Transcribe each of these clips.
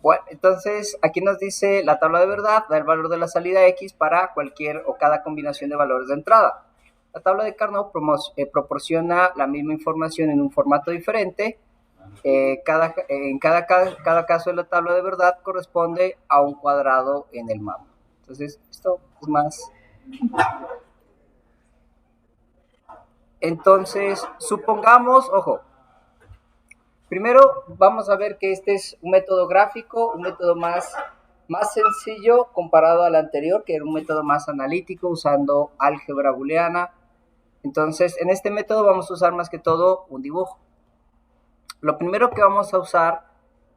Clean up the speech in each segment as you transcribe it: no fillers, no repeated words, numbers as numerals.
Bueno, entonces aquí nos dice la tabla de verdad, da el valor de la salida X para cualquier o cada combinación de valores de entrada. La tabla de Carnot proporciona la misma información en un formato diferente. En cada caso de la tabla de verdad corresponde a un cuadrado en el mapa. Entonces, esto es más. Entonces, supongamos, ojo, primero vamos a ver que este es un método gráfico, un método más sencillo comparado al anterior, que era un método más analítico usando álgebra booleana. Entonces, en este método vamos a usar más que todo un dibujo. Lo primero que vamos a usar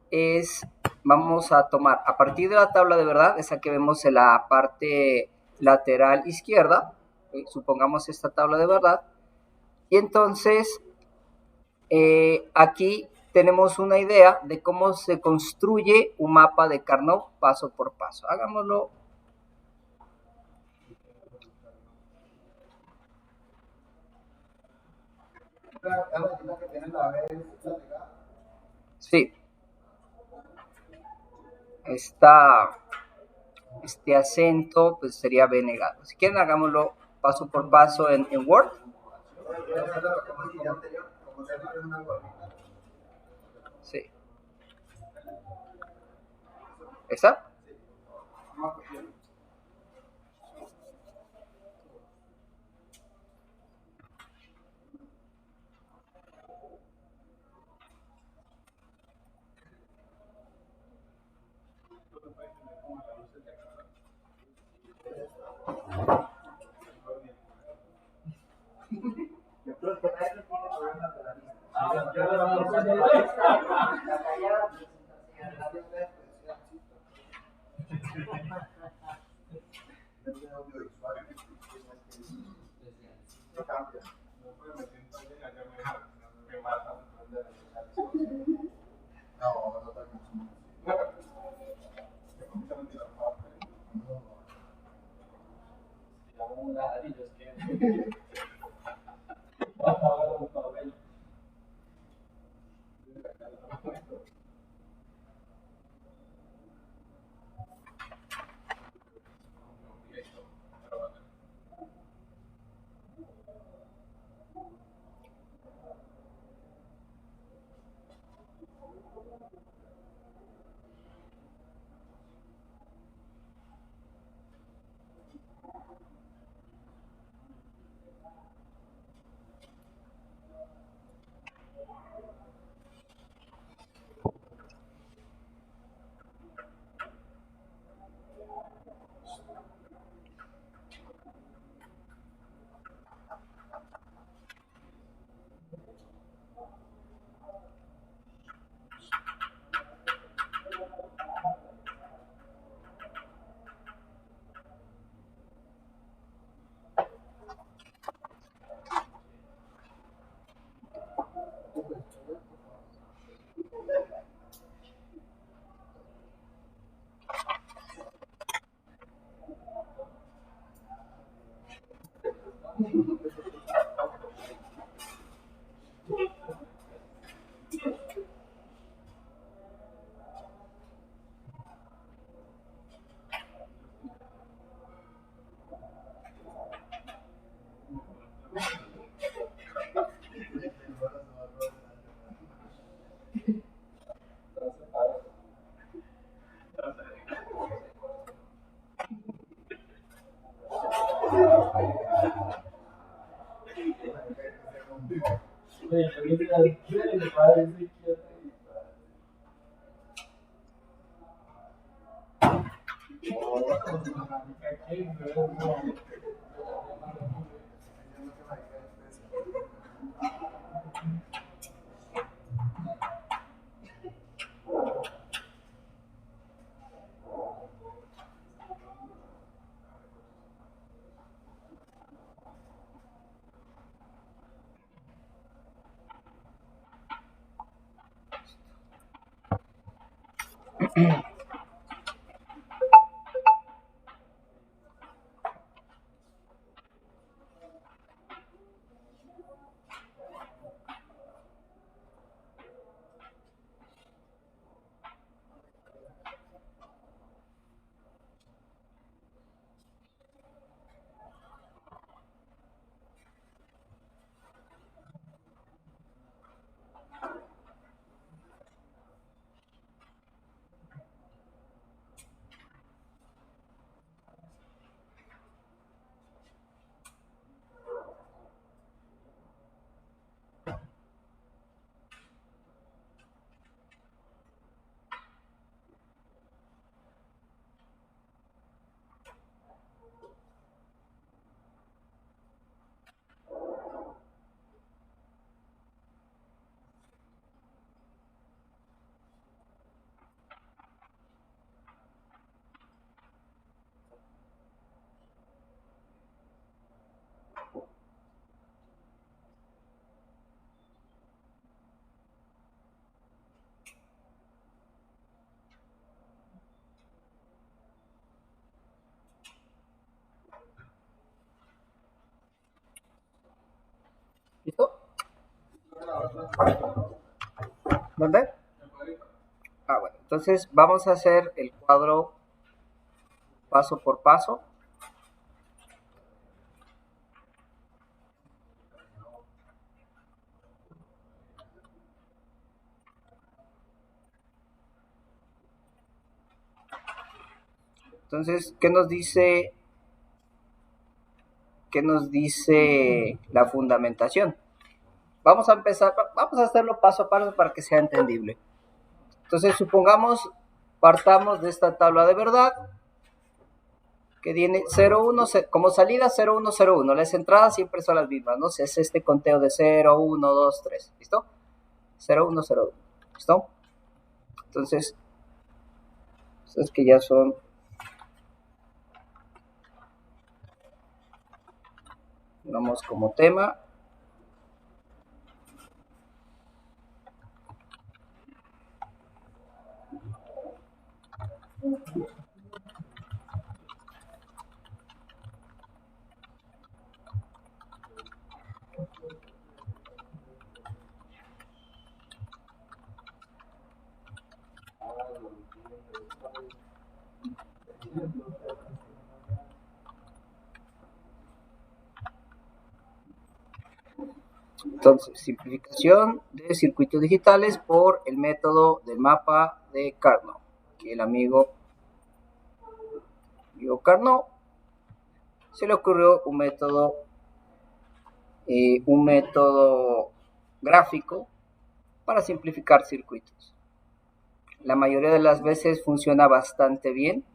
es, vamos a tomar a partir de la tabla de verdad, esa que vemos en la parte lateral izquierda, supongamos esta tabla de verdad, y entonces aquí tenemos una idea de cómo se construye un mapa de Carnot paso por paso. Hagámoslo. Sí. Este acento pues sería B negado. Si quieren hagámoslo paso por paso en Word. Sí. ¿Esa? ¿Dónde? Ah, bueno, entonces vamos a hacer el cuadro paso por paso. Entonces, qué nos dice la fundamentación? Vamos a empezar, vamos a hacerlo paso a paso para que sea entendible. Entonces, supongamos, partamos de esta tabla de verdad, que tiene 0, 1, como salida 0, 1, 0, 1. Las entradas siempre son las mismas, ¿no? Es este conteo de 0, 1, 2, 3. ¿Listo? 0, 1, 0, 1. ¿Listo? Entonces, es que ya son... Vamos como tema. Entonces, simplificación de circuitos digitales por el método del mapa de Carnot. Aquí el amigo Carnot se le ocurrió un método gráfico para simplificar circuitos. La mayoría de las veces funciona bastante bien.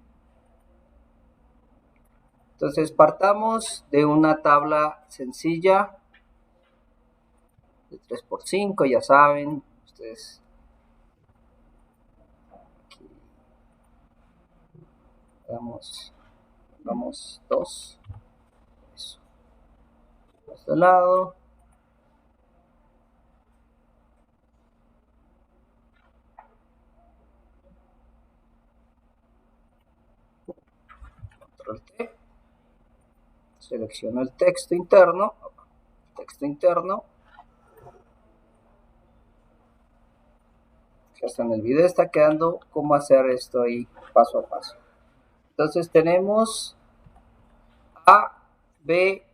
Entonces partamos de una tabla sencilla de 3×5, ya saben, ustedes aquí damos 2, eso, de este lado, control T, selecciono el texto interno, que hasta en el video está quedando cómo hacer esto ahí paso a paso. Entonces tenemos A, B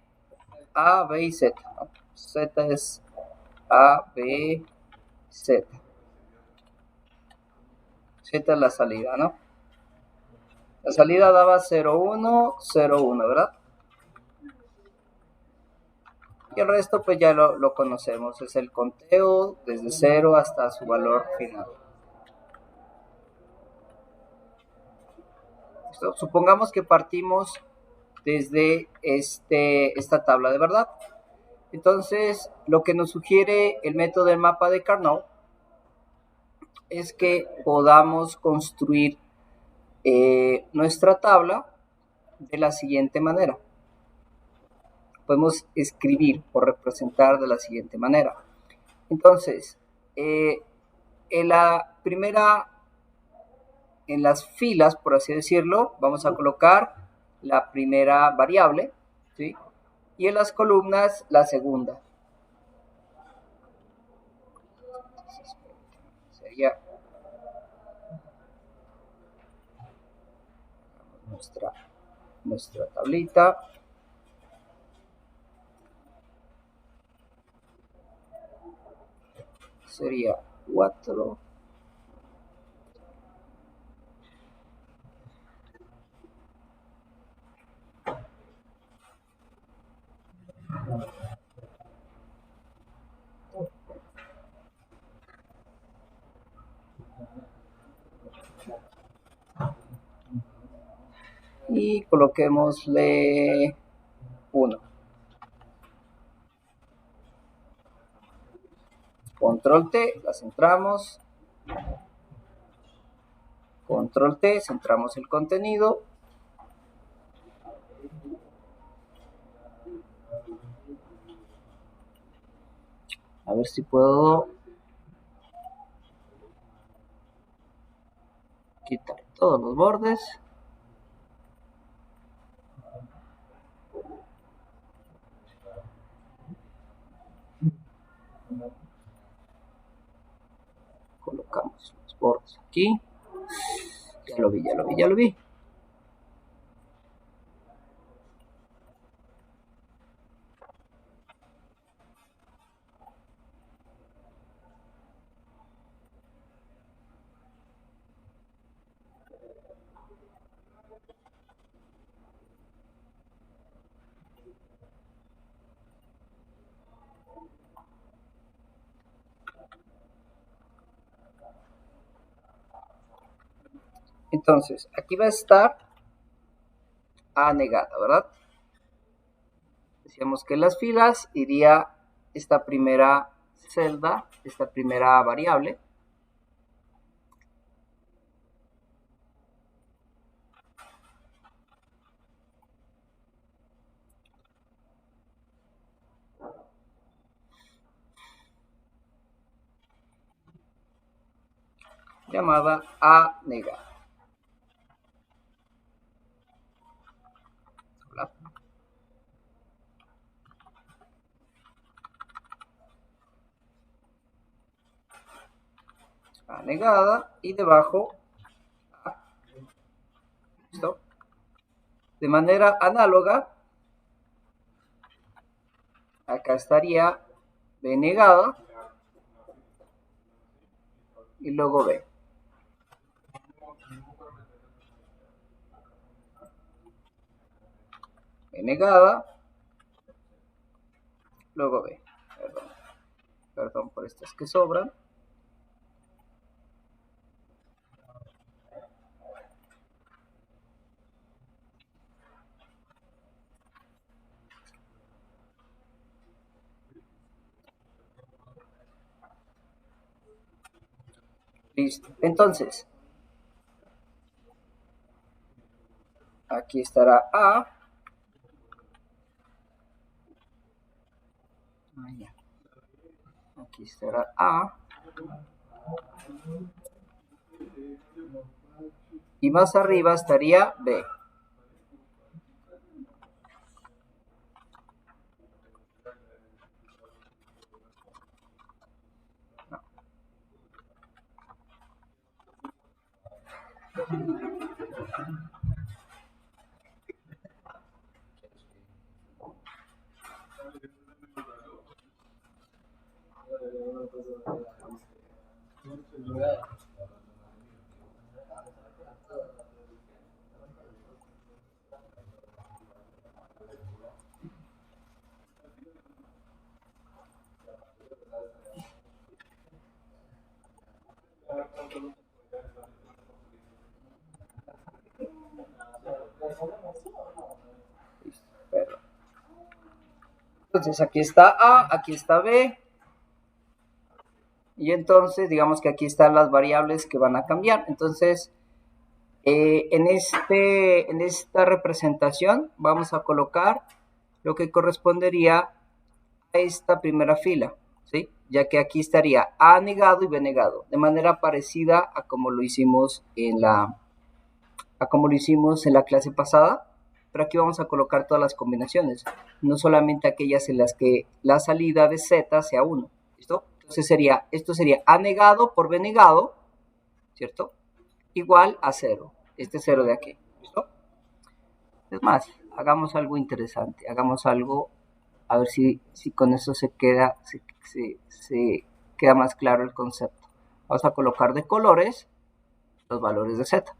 y Z, ¿no? Z es A, B, Z. Z es la salida, ¿no? La salida daba 0, 1, 0, 1, ¿verdad? Y el resto pues ya lo conocemos, es el conteo desde 0 hasta su valor final. ¿Listo? Supongamos que partimos desde esta tabla de verdad. Entonces, lo que nos sugiere el método del mapa de Carnot es que podamos construir nuestra tabla de la siguiente manera. Podemos escribir o representar de la siguiente manera. Entonces, en las filas, por así decirlo, vamos a colocar la primera variable, ¿sí? Y en las columnas, la segunda. Entonces, sería nuestra tablita. Sería 4. Y coloquémosle 1. Control T, la centramos. Control T, centramos el contenido. A ver si puedo quitar todos los bordes. bordes aquí. Ya lo vi. Entonces, aquí va a estar A negada, ¿verdad? Decíamos que en las filas iría esta primera celda, esta primera variable. Llamada A negada. Hola. A negada y debajo A. ¿Listo? De manera análoga, acá estaría B negada y luego B. B negada, luego B. Perdón por estas que sobran. Listo. Entonces, aquí estará A. Aquí estará A. Y más arriba estaría B. Entonces aquí está A, aquí está B. Y entonces digamos que aquí están las variables que van a cambiar. Entonces en esta representación vamos a colocar lo que correspondería a esta primera fila, ¿sí? Ya que aquí estaría A negado y B negado, de manera parecida a como lo hicimos en la clase pasada, pero aquí vamos a colocar todas las combinaciones, no solamente aquellas en las que la salida de Z sea 1, ¿listo? Entonces esto sería A negado por B negado, ¿cierto? Igual a 0, este 0 de aquí, ¿listo? Es más, hagamos algo interesante, hagamos algo, a ver si con eso se queda más claro el concepto. Vamos a colocar de colores los valores de Z.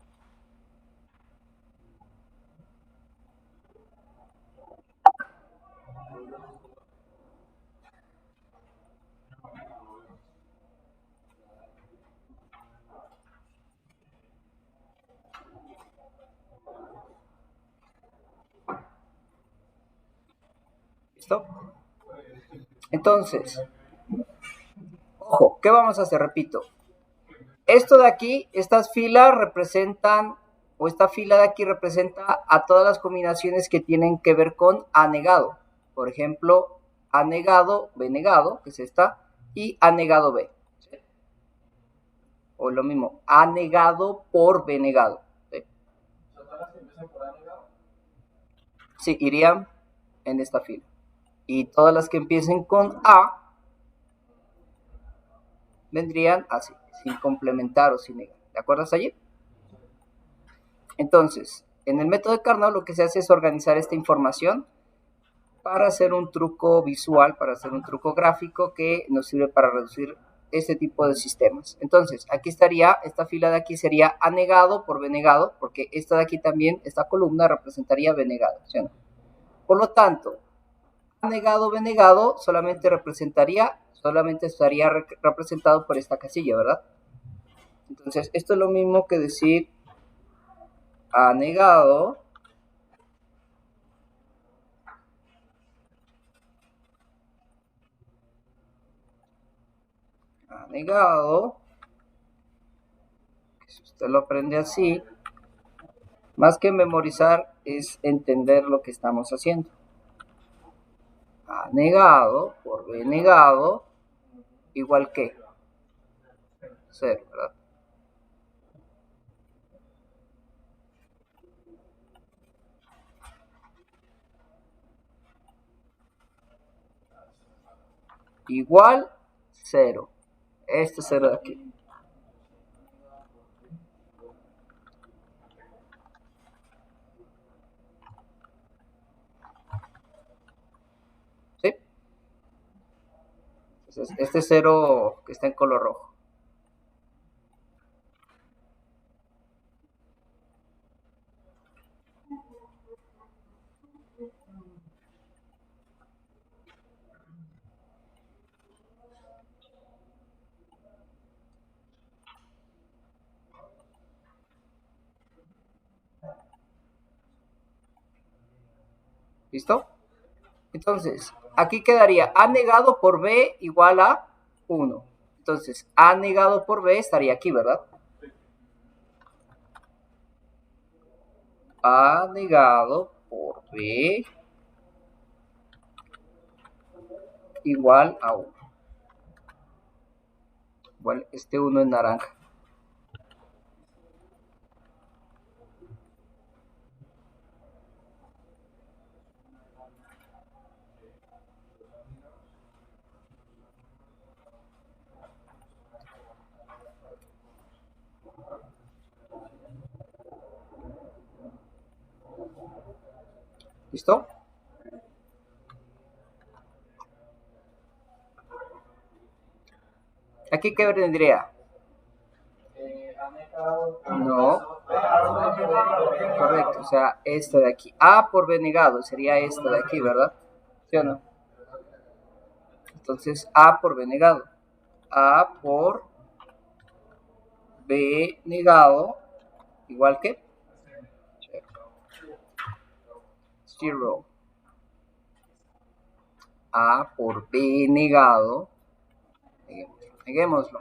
¿Listo? Entonces, ojo, ¿qué vamos a hacer? Repito, esto de aquí, estas filas representan, o esta fila de aquí representa a todas las combinaciones que tienen que ver con A negado. Por ejemplo, A negado, B negado, que es esta, y A negado B. ¿Sí? O lo mismo, A negado por B negado. ¿Sí? Sí, irían en esta fila. Y todas las que empiecen con A vendrían así. sin complementar o sin negar. ¿De acuerdo hasta allí? Entonces, en el método de Carnot lo que se hace es organizar esta información para hacer un truco visual, para hacer un truco gráfico que nos sirve para reducir este tipo de sistemas. Entonces, aquí estaría, esta fila de aquí sería A negado por B negado, porque esta de aquí también, esta columna representaría B negado, ¿sí o no? Por lo tanto, A negado, B negado solamente estaría representado por esta casilla, ¿verdad? Entonces, esto es lo mismo que decir A negado negado, si usted lo aprende así, más que memorizar es entender lo que estamos haciendo. A negado por B negado igual que 0, ¿verdad? Igual 0. Este 0 de aquí. ¿Sí? Entonces, este 0 que está en color rojo. ¿Listo? Entonces, aquí quedaría A negado por B igual a 1. Entonces, A negado por B estaría aquí, ¿verdad? A negado por B igual a 1. Igual este 1 en naranja. ¿Listo? ¿Aquí qué vendría? No. Correcto, o sea, este de aquí. A por B negado sería este de aquí, ¿verdad? ¿Sí o no? Entonces, A por B negado. A por B negado igual que 0. A por B negado. Neguémoslo.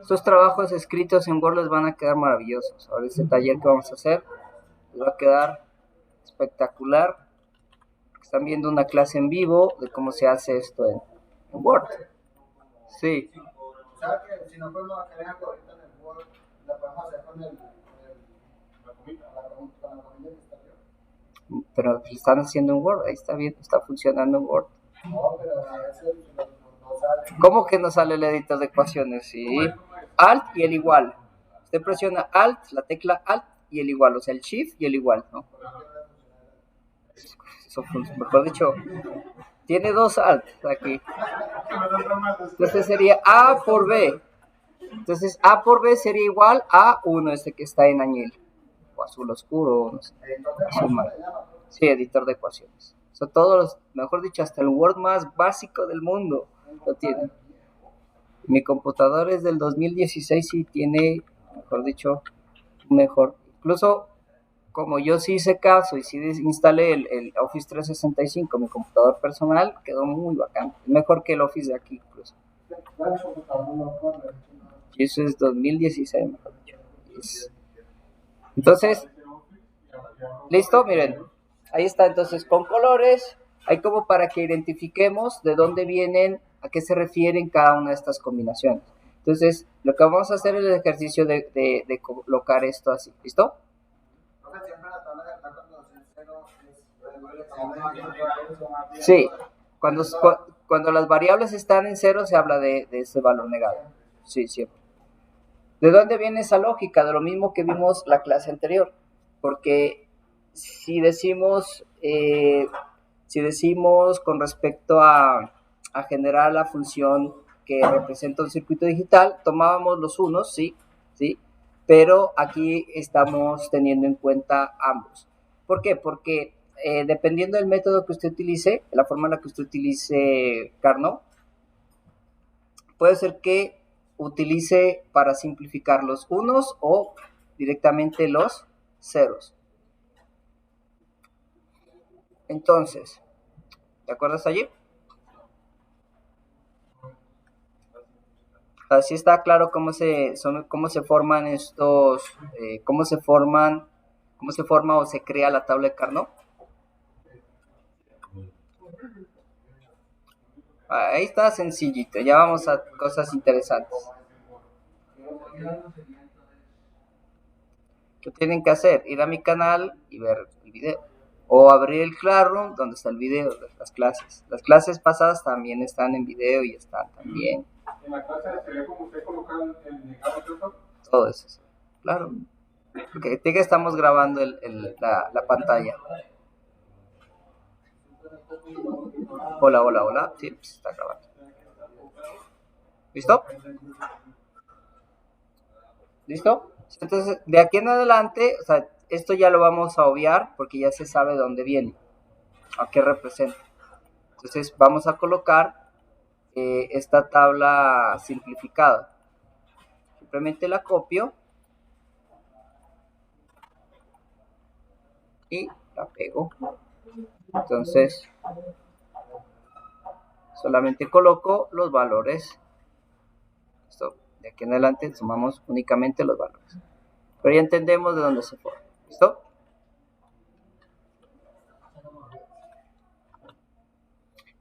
Estos trabajos escritos en Word les van a quedar maravillosos. Ahora este taller que vamos a hacer les va a quedar espectacular. Están viendo una clase en vivo de cómo se hace esto en Word. Sí. ¿Sabes que si no podemos hacer algo ahorita en el Word, la podemos hacer con la comida que está arriba? Pero lo están haciendo en Word, ahí está bien, está funcionando en Word. No, pero a veces no sale. ¿Cómo que no sale el editor de ecuaciones? Sí. Alt y el igual. Usted presiona Alt, la tecla Alt y el igual, o sea, el Shift y el igual, ¿no? Eso, mejor dicho, tiene dos Alt aquí. Entonces sería A por B. Entonces A por B sería igual a 1, este que está en añil. O azul oscuro, no sé. Azul mar. Sí, editor de ecuaciones. Son todos los, mejor dicho, hasta el Word más básico del mundo lo tiene. Mi computador es del 2016 y tiene, mejor dicho, mejor. Incluso como yo sí hice caso y sí instalé el Office 365, mi computador personal, quedó muy bacán. Mejor que el Office de aquí incluso. Y eso es 2016, mejor dicho. Entonces, listo, miren. Ahí está, entonces con colores, hay como para que identifiquemos de dónde vienen, a qué se refieren cada una de estas combinaciones. Entonces, lo que vamos a hacer es el ejercicio de colocar esto así, ¿listo? Sí, cuando las variables están en cero se habla de ese valor negado. Sí, siempre. ¿De dónde viene esa lógica? De lo mismo que vimos la clase anterior. Porque si decimos con respecto a generar la función que representa un circuito digital, tomábamos los unos, sí, sí, pero aquí estamos teniendo en cuenta ambos. ¿Por qué? Porque dependiendo del método que usted utilice, la forma en la que usted utilice Carnot, puede ser que utilice para simplificar los unos o directamente los ceros. Entonces, ¿te acuerdas allí? Así está claro cómo se forman estos, cómo se forma o se crea la tabla de Carnot. Ahí está sencillito, ya vamos a cosas interesantes. ¿Qué tienen que hacer? Ir a mi canal y ver el video. O abrir el Classroom donde está el video de las clases. Las clases pasadas también están en video y están también. ¿En la clase se ve como usted coloca el negado? Todo eso, sí. Claro. Porque que estamos grabando la pantalla. Hola, hola, hola. Sí, pues está grabando. ¿Listo? ¿Listo? Entonces, de aquí en adelante, o sea, esto ya lo vamos a obviar porque ya se sabe dónde viene, a qué representa. Entonces, vamos a colocar esta tabla simplificada. Simplemente la copio y la pego. Entonces, solamente coloco los valores. Listo. De aquí en adelante sumamos únicamente los valores. Pero ya entendemos de dónde se forma. ¿Listo?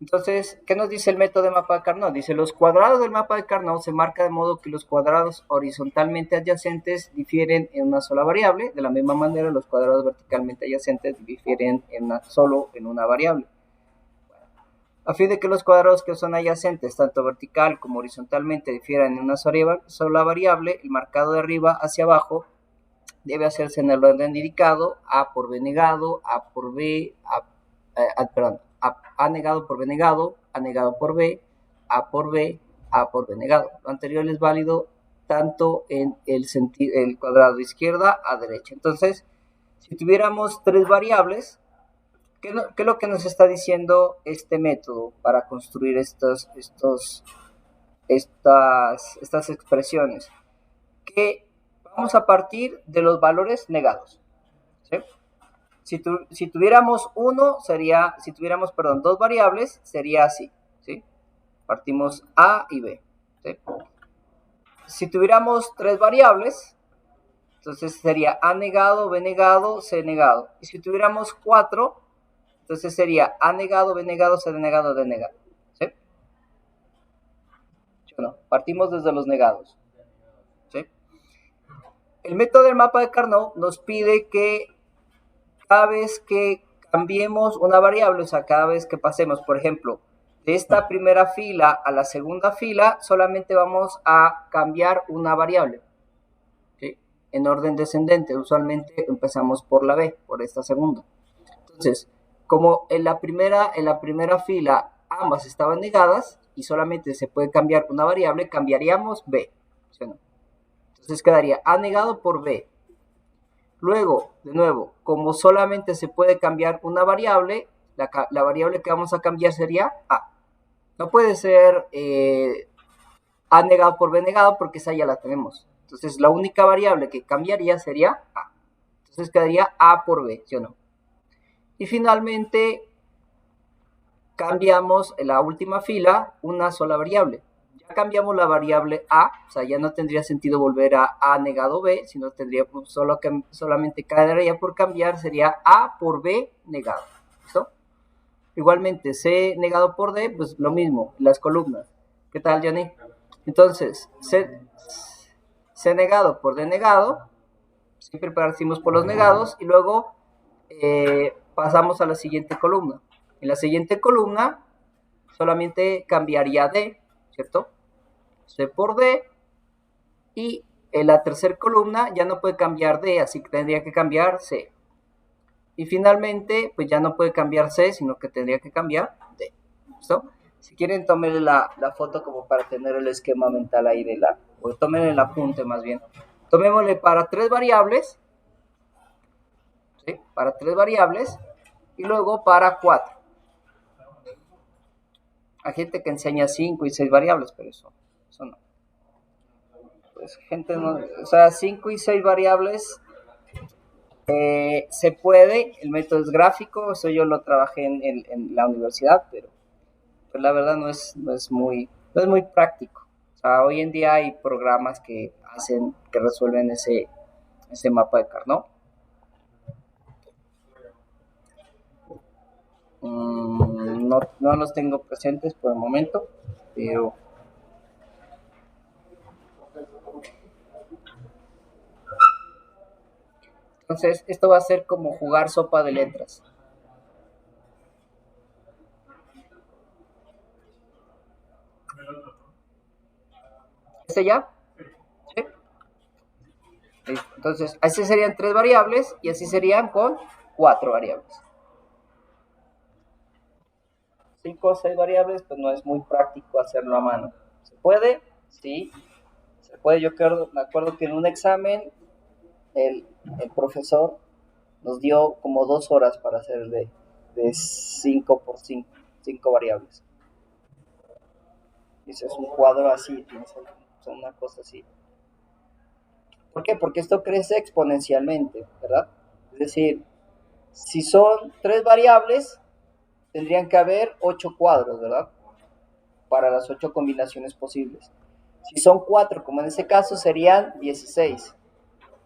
Entonces, ¿qué nos dice el método de mapa de Carnot? Dice, los cuadrados del mapa de Carnot se marca de modo que los cuadrados horizontalmente adyacentes difieren en una sola variable. De la misma manera, los cuadrados verticalmente adyacentes difieren solo en una variable. A fin de que los cuadrados que son adyacentes, tanto vertical como horizontalmente, difieran en una sola variable, el marcado de arriba hacia abajo debe hacerse en el orden indicado, A por B negado, A por B, A negado por B negado, A negado por B, A por B, A por B negado. Lo anterior es válido tanto en el cuadrado izquierda a derecha. Entonces, si tuviéramos tres variables, ¿qué es lo que nos está diciendo este método para construir estas expresiones? Que vamos a partir de los valores negados. ¿Sí? Si tuviéramos dos variables, sería así. ¿Sí? Partimos A y B. ¿Sí? Si tuviéramos tres variables, entonces sería A negado, B negado, C negado. Y si tuviéramos cuatro, entonces sería A negado, B negado, C negado, D negado. ¿Sí? ¿Sí o no? Partimos desde los negados. ¿Sí? El método del mapa de Carnot nos pide que cada vez que cambiemos una variable, o sea, cada vez que pasemos, por ejemplo, de esta primera fila a la segunda fila, solamente vamos a cambiar una variable. ¿Sí? En orden descendente, usualmente empezamos por la B, por esta segunda. Entonces, como en la primera fila ambas estaban negadas y solamente se puede cambiar una variable, cambiaríamos B. ¿Sí o no? Entonces quedaría A negado por B. Luego, de nuevo, como solamente se puede cambiar una variable, la variable que vamos a cambiar sería A. No puede ser A negado por B negado porque esa ya la tenemos. Entonces la única variable que cambiaría sería A. Entonces quedaría A por B, ¿sí o no? Y finalmente cambiamos en la última fila una sola variable. Ya cambiamos la variable A, o sea, ya no tendría sentido volver a A negado B, sino tendríamos solamente quedaría por cambiar, sería A por B negado. ¿Listo? Igualmente, C negado por D, pues lo mismo, las columnas. ¿Qué tal, Johnny? Entonces, C negado por D negado, siempre partimos por los negados, y luego pasamos a la siguiente columna. En la siguiente columna solamente cambiaría D, ¿cierto? C por D Y en la tercera columna ya no puede cambiar D, así que tendría que cambiar C. Y finalmente, pues ya no puede cambiar C, sino que tendría que cambiar D. ¿Listo? Si quieren, tomen la foto como para tener el esquema mental ahí o tomen el apunte más bien. Tomémosle para 3 variables, ¿sí? Para 3 variables, y luego para 4. Hay gente que enseña 5 y 6 variables, pero eso no. Pues gente no, o sea, 5 y 6 variables se puede, el método es gráfico, eso yo lo trabajé en la universidad, pero pues la verdad no es muy práctico. O sea, hoy en día hay programas que resuelven ese mapa de Carnot. No los tengo presentes por el momento, pero entonces esto va a ser como jugar sopa de letras. ¿Ese ya? ¿Sí? Entonces, así serían 3 variables y así serían con 4 variables. 5 o 6 variables, pues no es muy práctico hacerlo a mano. ¿Se puede? Sí, se puede. Me acuerdo que en un examen el profesor nos dio como 2 horas para hacer de 5 por 5 variables. Y eso es un cuadro así, una cosa así. ¿Por qué? Porque esto crece exponencialmente, ¿verdad? Es decir, si son 3 variables, tendrían que haber 8 cuadros, ¿verdad? Para las 8 combinaciones posibles. Si son 4, como en este caso, serían 16.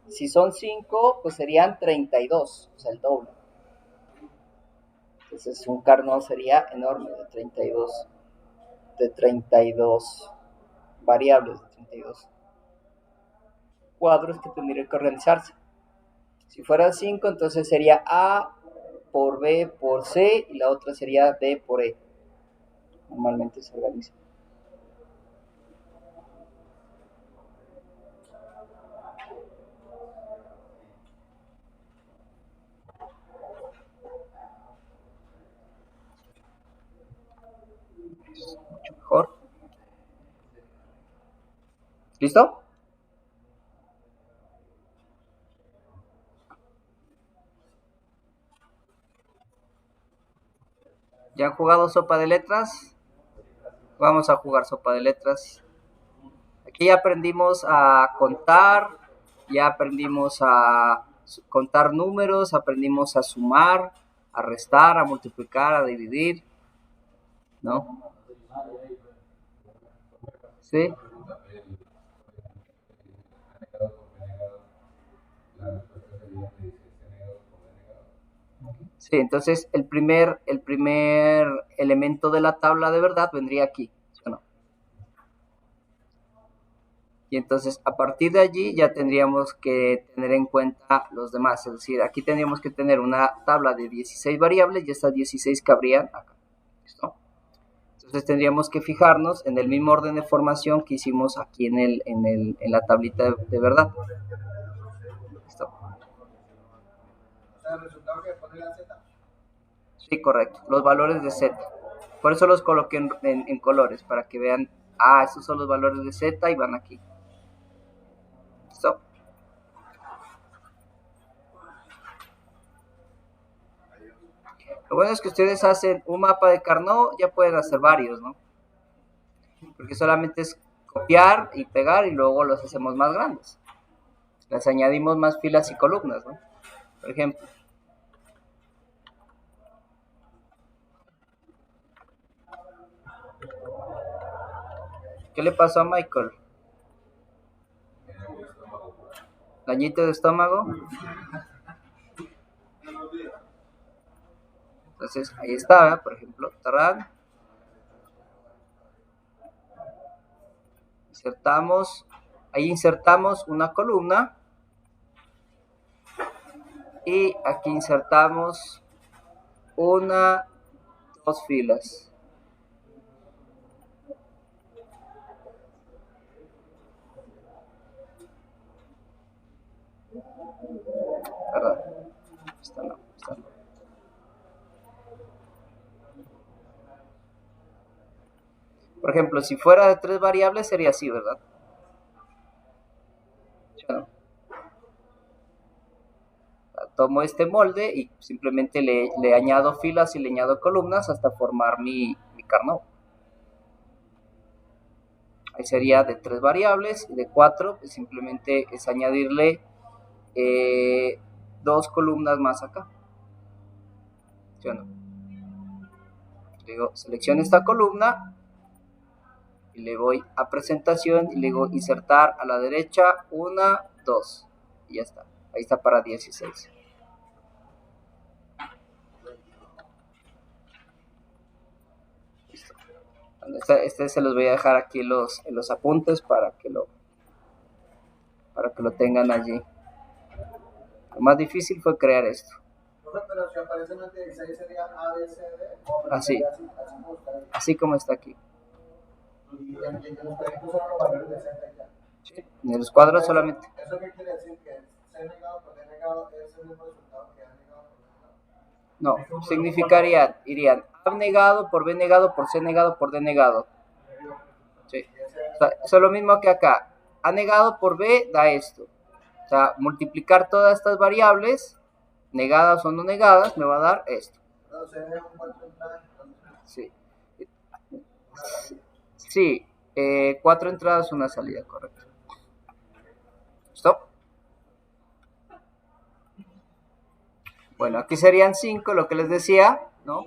Si son 5, pues serían 32, o sea, el doble. Entonces un Carnot sería enorme, de 32 variables, de 32 cuadros que tendrían que organizarse. Si fueran 5, entonces sería A por B por C y la otra sería D por E. Normalmente se organiza. Mucho mejor. ¿Listo? ¿Ya han jugado sopa de letras? Vamos a jugar sopa de letras. Aquí ya aprendimos a contar, ya aprendimos a contar números, aprendimos a sumar, a restar, a multiplicar, a dividir, ¿no? ¿Sí? Sí, entonces el primer elemento de la tabla de verdad vendría aquí, ¿sí o no? Y entonces a partir de allí ya tendríamos que tener en cuenta los demás, es decir, aquí tendríamos que tener una tabla de 16 variables y estas 16 cabrían acá, ¿listo? Entonces tendríamos que fijarnos en el mismo orden de formación que hicimos aquí en la tablita de verdad. ¿Listo? ¿El resultado que pone la Z? Sí, correcto, los valores de Z. Por eso los coloqué en colores, para que vean, estos son los valores de Z y van aquí. ¿Listo? Lo bueno es que ustedes hacen un mapa de Carnot, ya pueden hacer varios, ¿no? Porque solamente es copiar y pegar y luego los hacemos más grandes. Les añadimos más filas y columnas, ¿no? Por ejemplo. ¿Qué le pasó a Michael? ¿Dañito de estómago? Entonces, ahí está, por ejemplo, tarán. Ahí insertamos una columna y aquí insertamos dos filas. ¿verdad? Esta no, esta no. Por ejemplo, si fuera de 3 variables sería así, ¿verdad? ¿Sí o no? Tomo este molde y simplemente le añado filas y le añado columnas hasta formar mi Carnot. Ahí sería de 3 variables y de 4 pues simplemente es añadirle 2 columnas más acá. ¿Sí o no? Digo, selecciono esta columna y le voy a presentación y le digo insertar a la derecha 1, 2 y ya está. Ahí está para 16. Listo. Este se los voy a dejar aquí en los apuntes para que lo tengan allí. Lo más difícil fue crear esto. Pero si aparece en el 16 sería ABCD. Así. Así como está aquí. Y en los proyectos son los valores de Z y ya. Sí, en los cuadros solamente. ¿Eso qué quiere decir? ¿Que C negado por D negado es el mismo resultado que A negado por D negado? No, significaría, irían A negado por B negado por C negado por D negado. Sí. O sea, eso es lo mismo que acá. A negado por B da esto. O sea, multiplicar todas estas variables, negadas o no negadas, me va a dar esto. Sí. Sí, 4 entradas, una salida, correcto. ¿Stop? Bueno, aquí serían 5, lo que les decía, ¿no?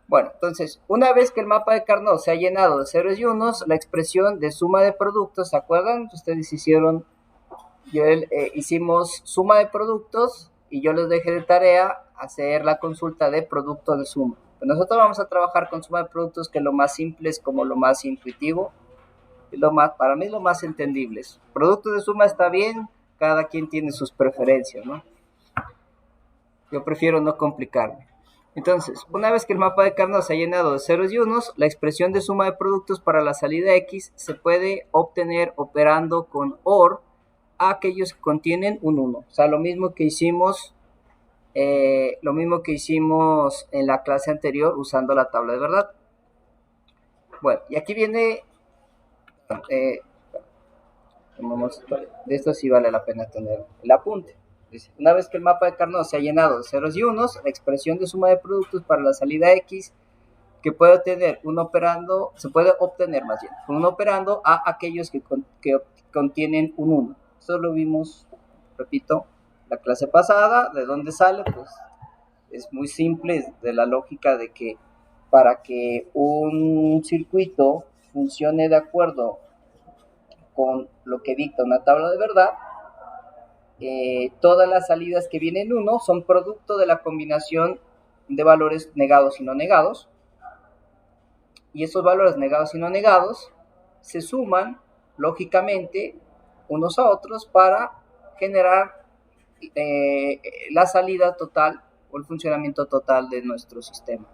Bueno, entonces, una vez que el mapa de Carnot se ha llenado de ceros y unos, la expresión de suma de productos, ¿se acuerdan? Ustedes hicieron, hicimos suma de productos y yo les dejé de tarea hacer la consulta de producto de suma. Pero nosotros vamos a trabajar con suma de productos, que es lo más simple, es como lo más intuitivo, y para mí es lo más entendible. Producto de suma está bien, cada quien tiene sus preferencias, ¿no? Yo prefiero no complicarme. Entonces, una vez que el mapa de Carnot se ha llenado de ceros y unos, la expresión de suma de productos para la salida X se puede obtener operando con OR a aquellos que contienen un 1. O sea, lo mismo que hicimos en la clase anterior usando la tabla de verdad. Bueno, y aquí viene... de esto sí vale la pena tener el apunte. Una vez que el mapa de Carnot se ha llenado de ceros y unos, la expresión de suma de productos para la salida X que puede tener un operando, se puede obtener más bien, con un operando a aquellos que contienen un 1. Esto lo vimos, repito, la clase pasada. ¿De dónde sale? Pues es muy simple, es de la lógica de que para que un circuito funcione de acuerdo con lo que dicta una tabla de verdad, todas las salidas que vienen en 1 son producto de la combinación de valores negados y no negados, y esos valores negados y no negados se suman lógicamente unos a otros para generar la salida total o el funcionamiento total de nuestro sistema.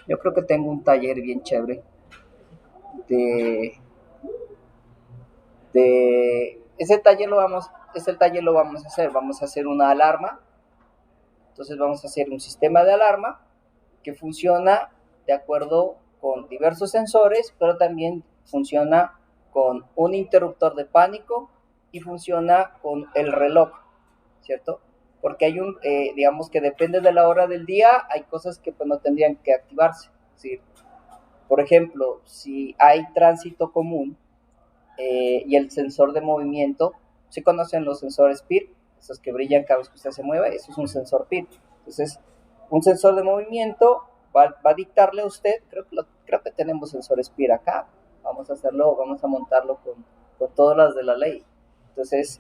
Yo creo que tengo un taller bien chévere ese taller lo vamos a hacer. Vamos a hacer una alarma. Entonces vamos a hacer un sistema de alarma que funciona de acuerdo con diversos sensores, pero también funciona con un interruptor de pánico y funciona con el reloj, ¿cierto? Porque hay digamos que depende de la hora del día, hay cosas que pues no tendrían que activarse. Es decir, por ejemplo, si hay tránsito común y el sensor de movimiento, ¿sí conocen los sensores PIR? Esos que brillan cada vez que usted se mueve, eso es un sensor PIR. Entonces, un sensor de movimiento va a dictarle a usted, creo que tenemos sensores PIR acá, vamos a montarlo con todas las de la ley. Entonces,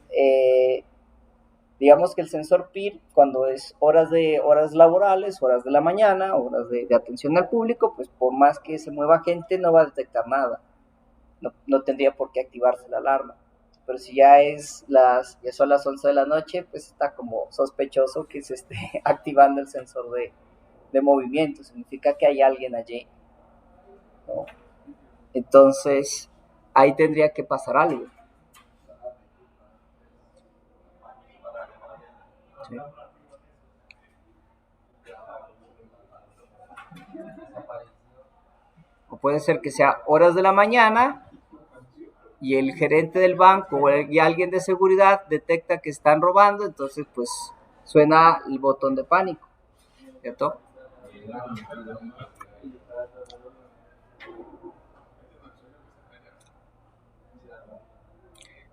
digamos que el sensor PIR, cuando es horas laborales, horas de la mañana, horas de atención al público, pues por más que se mueva gente, no va a detectar nada. No tendría por qué activarse la alarma. Pero si ya son las 11 de la noche, pues está como sospechoso que se esté activando el sensor de movimiento. Significa que hay alguien allí, ¿no? Entonces, ahí tendría que pasar algo. ¿sí? O puede ser que sea horas de la mañana y el gerente del banco y alguien de seguridad detecta que están robando, entonces pues suena el botón de pánico, ¿cierto?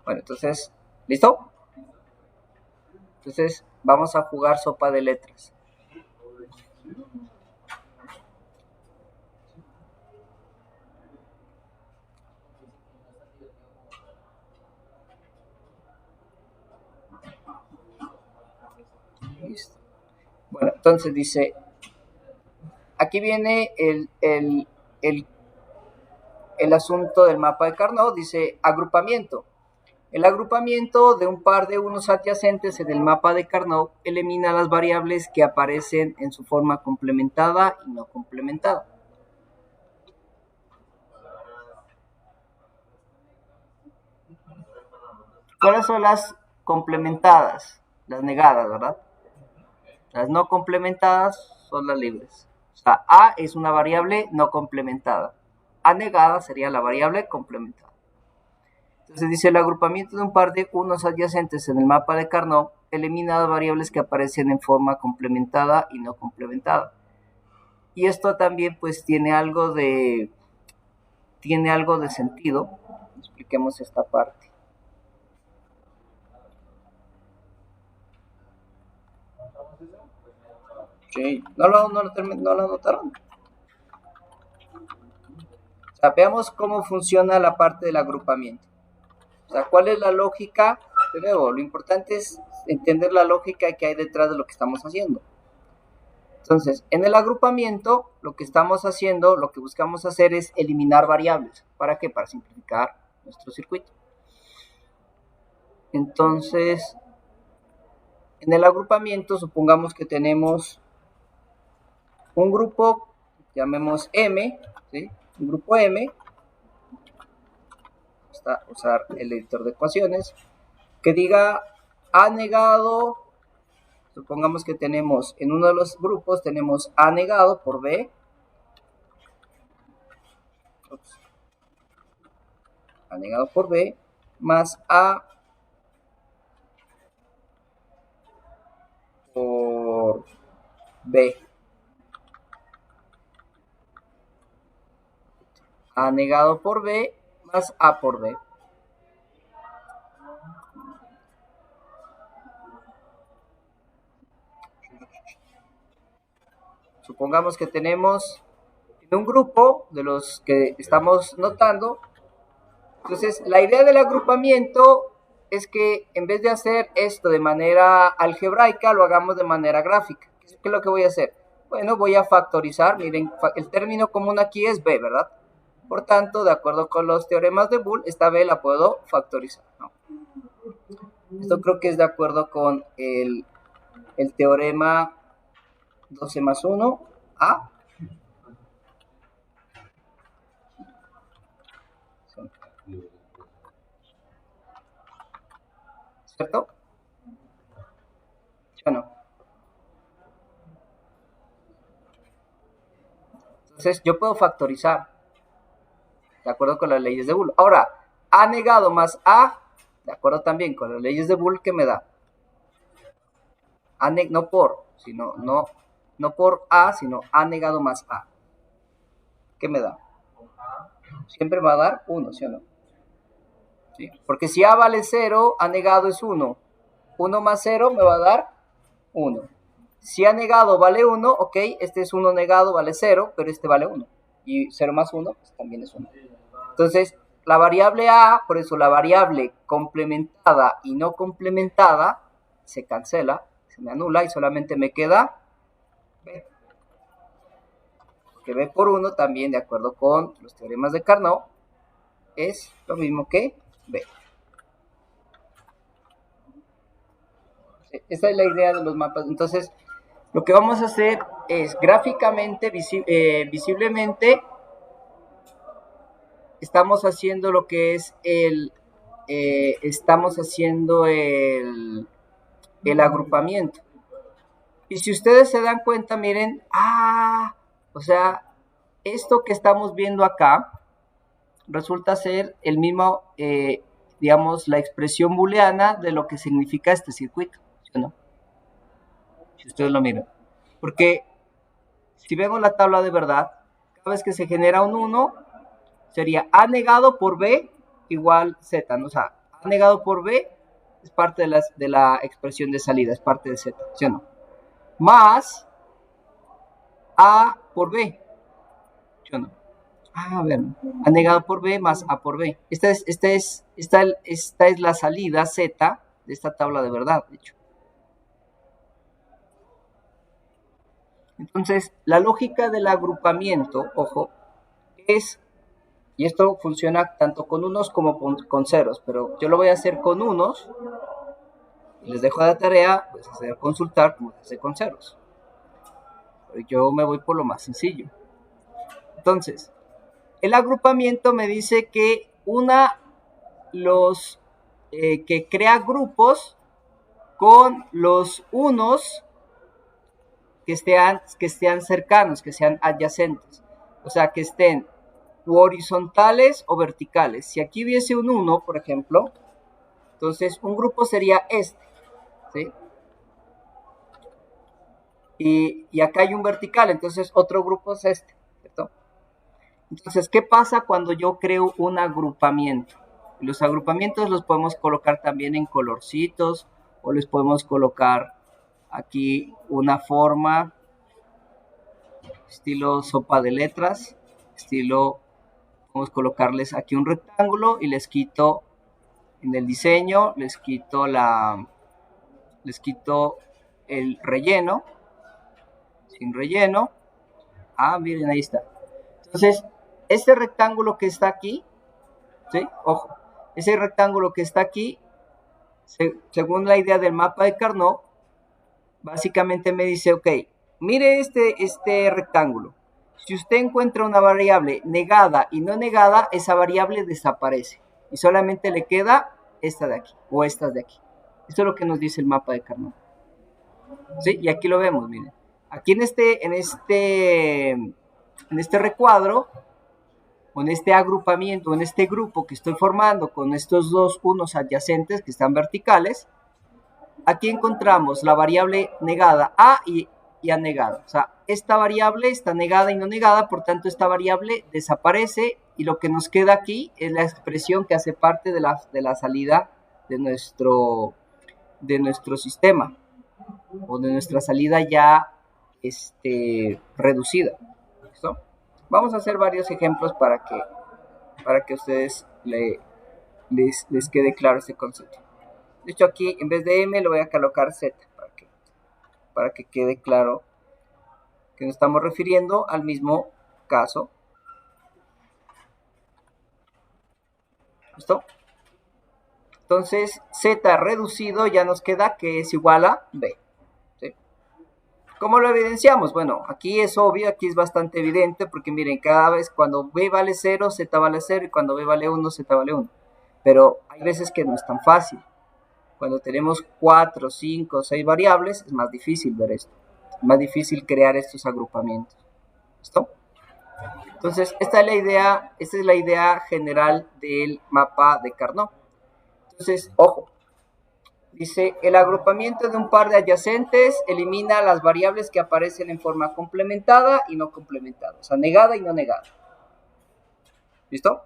Bueno, entonces, ¿listo? Entonces vamos a jugar sopa de letras. Listo. Bueno, entonces dice, aquí viene el asunto del mapa de Carnot, dice agrupamiento. El agrupamiento de un par de unos adyacentes en el mapa de Carnot elimina las variables que aparecen en su forma complementada y no complementada. ¿Cuáles son las complementadas? Las negadas, ¿verdad? Las no complementadas son las libres. O sea, A es una variable no complementada. A negada sería la variable complementada. Entonces dice el agrupamiento de un par de unos adyacentes en el mapa de Carnot elimina las variables que aparecen en forma complementada y no complementada. Y esto también pues tiene algo de sentido. Expliquemos esta parte. Sí, no lo notaron. O sea, veamos cómo funciona la parte del agrupamiento. O sea, ¿cuál es la lógica? De nuevo, lo importante es entender la lógica que hay detrás de lo que estamos haciendo. Entonces, en el agrupamiento, lo que estamos haciendo, lo que buscamos hacer es eliminar variables. ¿Para qué? Para simplificar nuestro circuito. Entonces, en el agrupamiento, supongamos que tenemos un grupo, llamemos M, ¿sí? Un grupo M, basta usar el editor de ecuaciones, que diga A negado, supongamos que tenemos en uno de los grupos, tenemos A negado por B, A negado por B, más A por B. A negado por B más A por B. Supongamos que tenemos en un grupo de los que estamos notando. Entonces, la idea del agrupamiento es que en vez de hacer esto de manera algebraica, lo hagamos de manera gráfica. ¿Qué es lo que voy a hacer? Bueno, voy a factorizar. Miren, el término común aquí es B, ¿verdad? Por tanto, de acuerdo con los teoremas de Boole, esta B la puedo factorizar, ¿no? Esto creo que es de acuerdo con el teorema 12 más 1, A. ¿Cierto? ¿Sí o no? Entonces, yo puedo factorizar de acuerdo con las leyes de Boole. Ahora, A negado más A, de acuerdo también con las leyes de Boole, ¿qué me da? No por, sino, no por A, sino A negado más A. ¿Qué me da? Siempre va a dar 1, ¿sí o no? ¿Sí? Porque si A vale 0, A negado es 1. 1 más 0 me va a dar 1. Si A negado vale 1, ok, este es 1 negado, vale 0, pero este vale 1. Y 0 más 1 pues también es 1. Entonces, la variable A, por eso la variable complementada y no complementada, se cancela, se me anula y solamente me queda B. Que B por 1 también, de acuerdo con los teoremas de Carnot, es lo mismo que B. Esta es la idea de los mapas. Entonces, lo que vamos a hacer es gráficamente, visiblemente, estamos haciendo lo que es estamos haciendo el agrupamiento. Y si ustedes se dan cuenta, miren, o sea, esto que estamos viendo acá resulta ser el mismo, digamos, la expresión booleana de lo que significa este circuito, ¿sí o no? Si ustedes lo miran. Porque si vemos la tabla de verdad, cada vez que se genera un 1, sería A negado por B igual Z, ¿no? O sea, A negado por B es parte de la expresión de salida, es parte de Z, ¿sí o no? Más A por B, ¿sí o no? A ver, A negado por B más A por B. Esta es la salida Z de esta tabla de verdad, de hecho. Entonces, la lógica del agrupamiento, ojo, es, y esto funciona tanto con unos como con ceros, pero yo lo voy a hacer con unos, y les dejo de tarea, pues hacer consultar como se hace con ceros. Pero yo me voy por lo más sencillo. Entonces, el agrupamiento me dice que que crea grupos con los unos que estén cercanos, que sean adyacentes. O sea, que estén horizontales o verticales. Si aquí hubiese un 1, por ejemplo, entonces un grupo sería este, ¿sí? Y acá hay un vertical, entonces otro grupo es este, ¿cierto? Entonces, ¿qué pasa cuando yo creo un agrupamiento? Los agrupamientos los podemos colocar también en colorcitos o les podemos colocar aquí una forma, estilo sopa de letras, estilo, vamos a colocarles aquí un rectángulo y les quito en el diseño, les quito el relleno, sin relleno. Miren, ahí está. Entonces, este rectángulo que está aquí, ¿sí? Ojo, ese rectángulo que está aquí, según la idea del mapa de Carnot, básicamente me dice, ok, mire este rectángulo. Si usted encuentra una variable negada y no negada, esa variable desaparece. Y solamente le queda esta de aquí o estas de aquí. Esto es lo que nos dice el mapa de Carnot. ¿Sí? Y aquí lo vemos, miren. Aquí en este recuadro, o en este agrupamiento, en este grupo que estoy formando con estos dos unos adyacentes que están verticales, aquí encontramos la variable negada A y anegada. O sea, esta variable está negada y no negada, por tanto esta variable desaparece y lo que nos queda aquí es la expresión que hace parte de la salida de nuestro sistema o de nuestra salida ya reducida. ¿Listo? Vamos a hacer varios ejemplos para que a ustedes les quede claro este concepto. De hecho, aquí en vez de M lo voy a colocar Z para que quede claro que nos estamos refiriendo al mismo caso. ¿Listo? Entonces, Z reducido ya nos queda que es igual a B. ¿Sí? ¿Cómo lo evidenciamos? Bueno, aquí es obvio, aquí es bastante evidente, porque miren, cada vez cuando B vale 0, Z vale 0, y cuando B vale 1, Z vale 1. Pero hay veces que no es tan fácil. Cuando tenemos 4, 5, 6 variables, es más difícil ver esto. Es más difícil crear estos agrupamientos. ¿Listo? Entonces, esta es la idea general del mapa de Carnot. Entonces, ojo, dice, el agrupamiento de un par de adyacentes elimina las variables que aparecen en forma complementada y no complementada, o sea, negada y no negada. ¿Listo?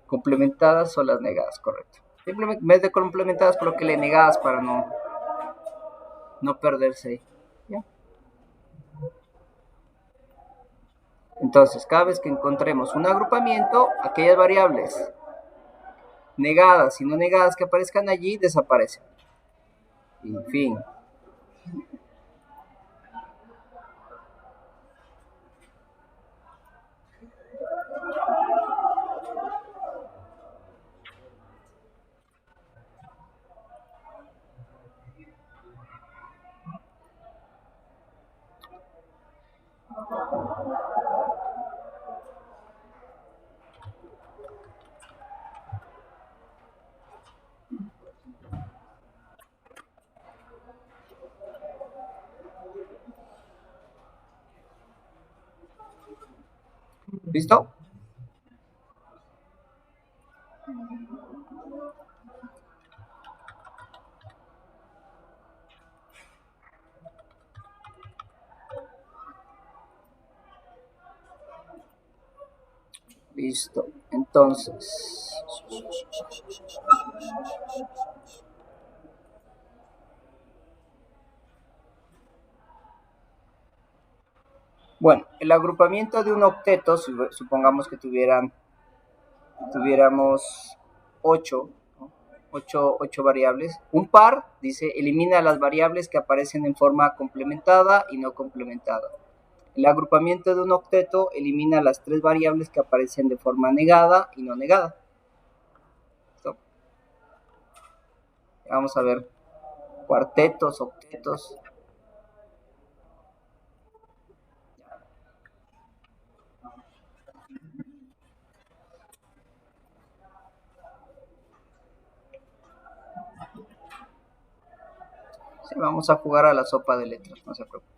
Complementadas o las negadas, correcto. Simplemente en vez de complementadas, coloquele negadas para no perderse ahí. ¿Ya? Entonces, cada vez que encontremos un agrupamiento, aquellas variables negadas y no negadas que aparezcan allí desaparecen. En fin. ¿Listo? Listo. Entonces, bueno, el agrupamiento de un octeto, supongamos que tuviéramos 8, ¿no? 8 variables. Un par, dice, elimina las variables que aparecen en forma complementada y no complementada. El agrupamiento de un octeto elimina las 3 variables que aparecen de forma negada y no negada. ¿Listo? Vamos a ver cuartetos, octetos. Sí, vamos a jugar a la sopa de letras, no se preocupen.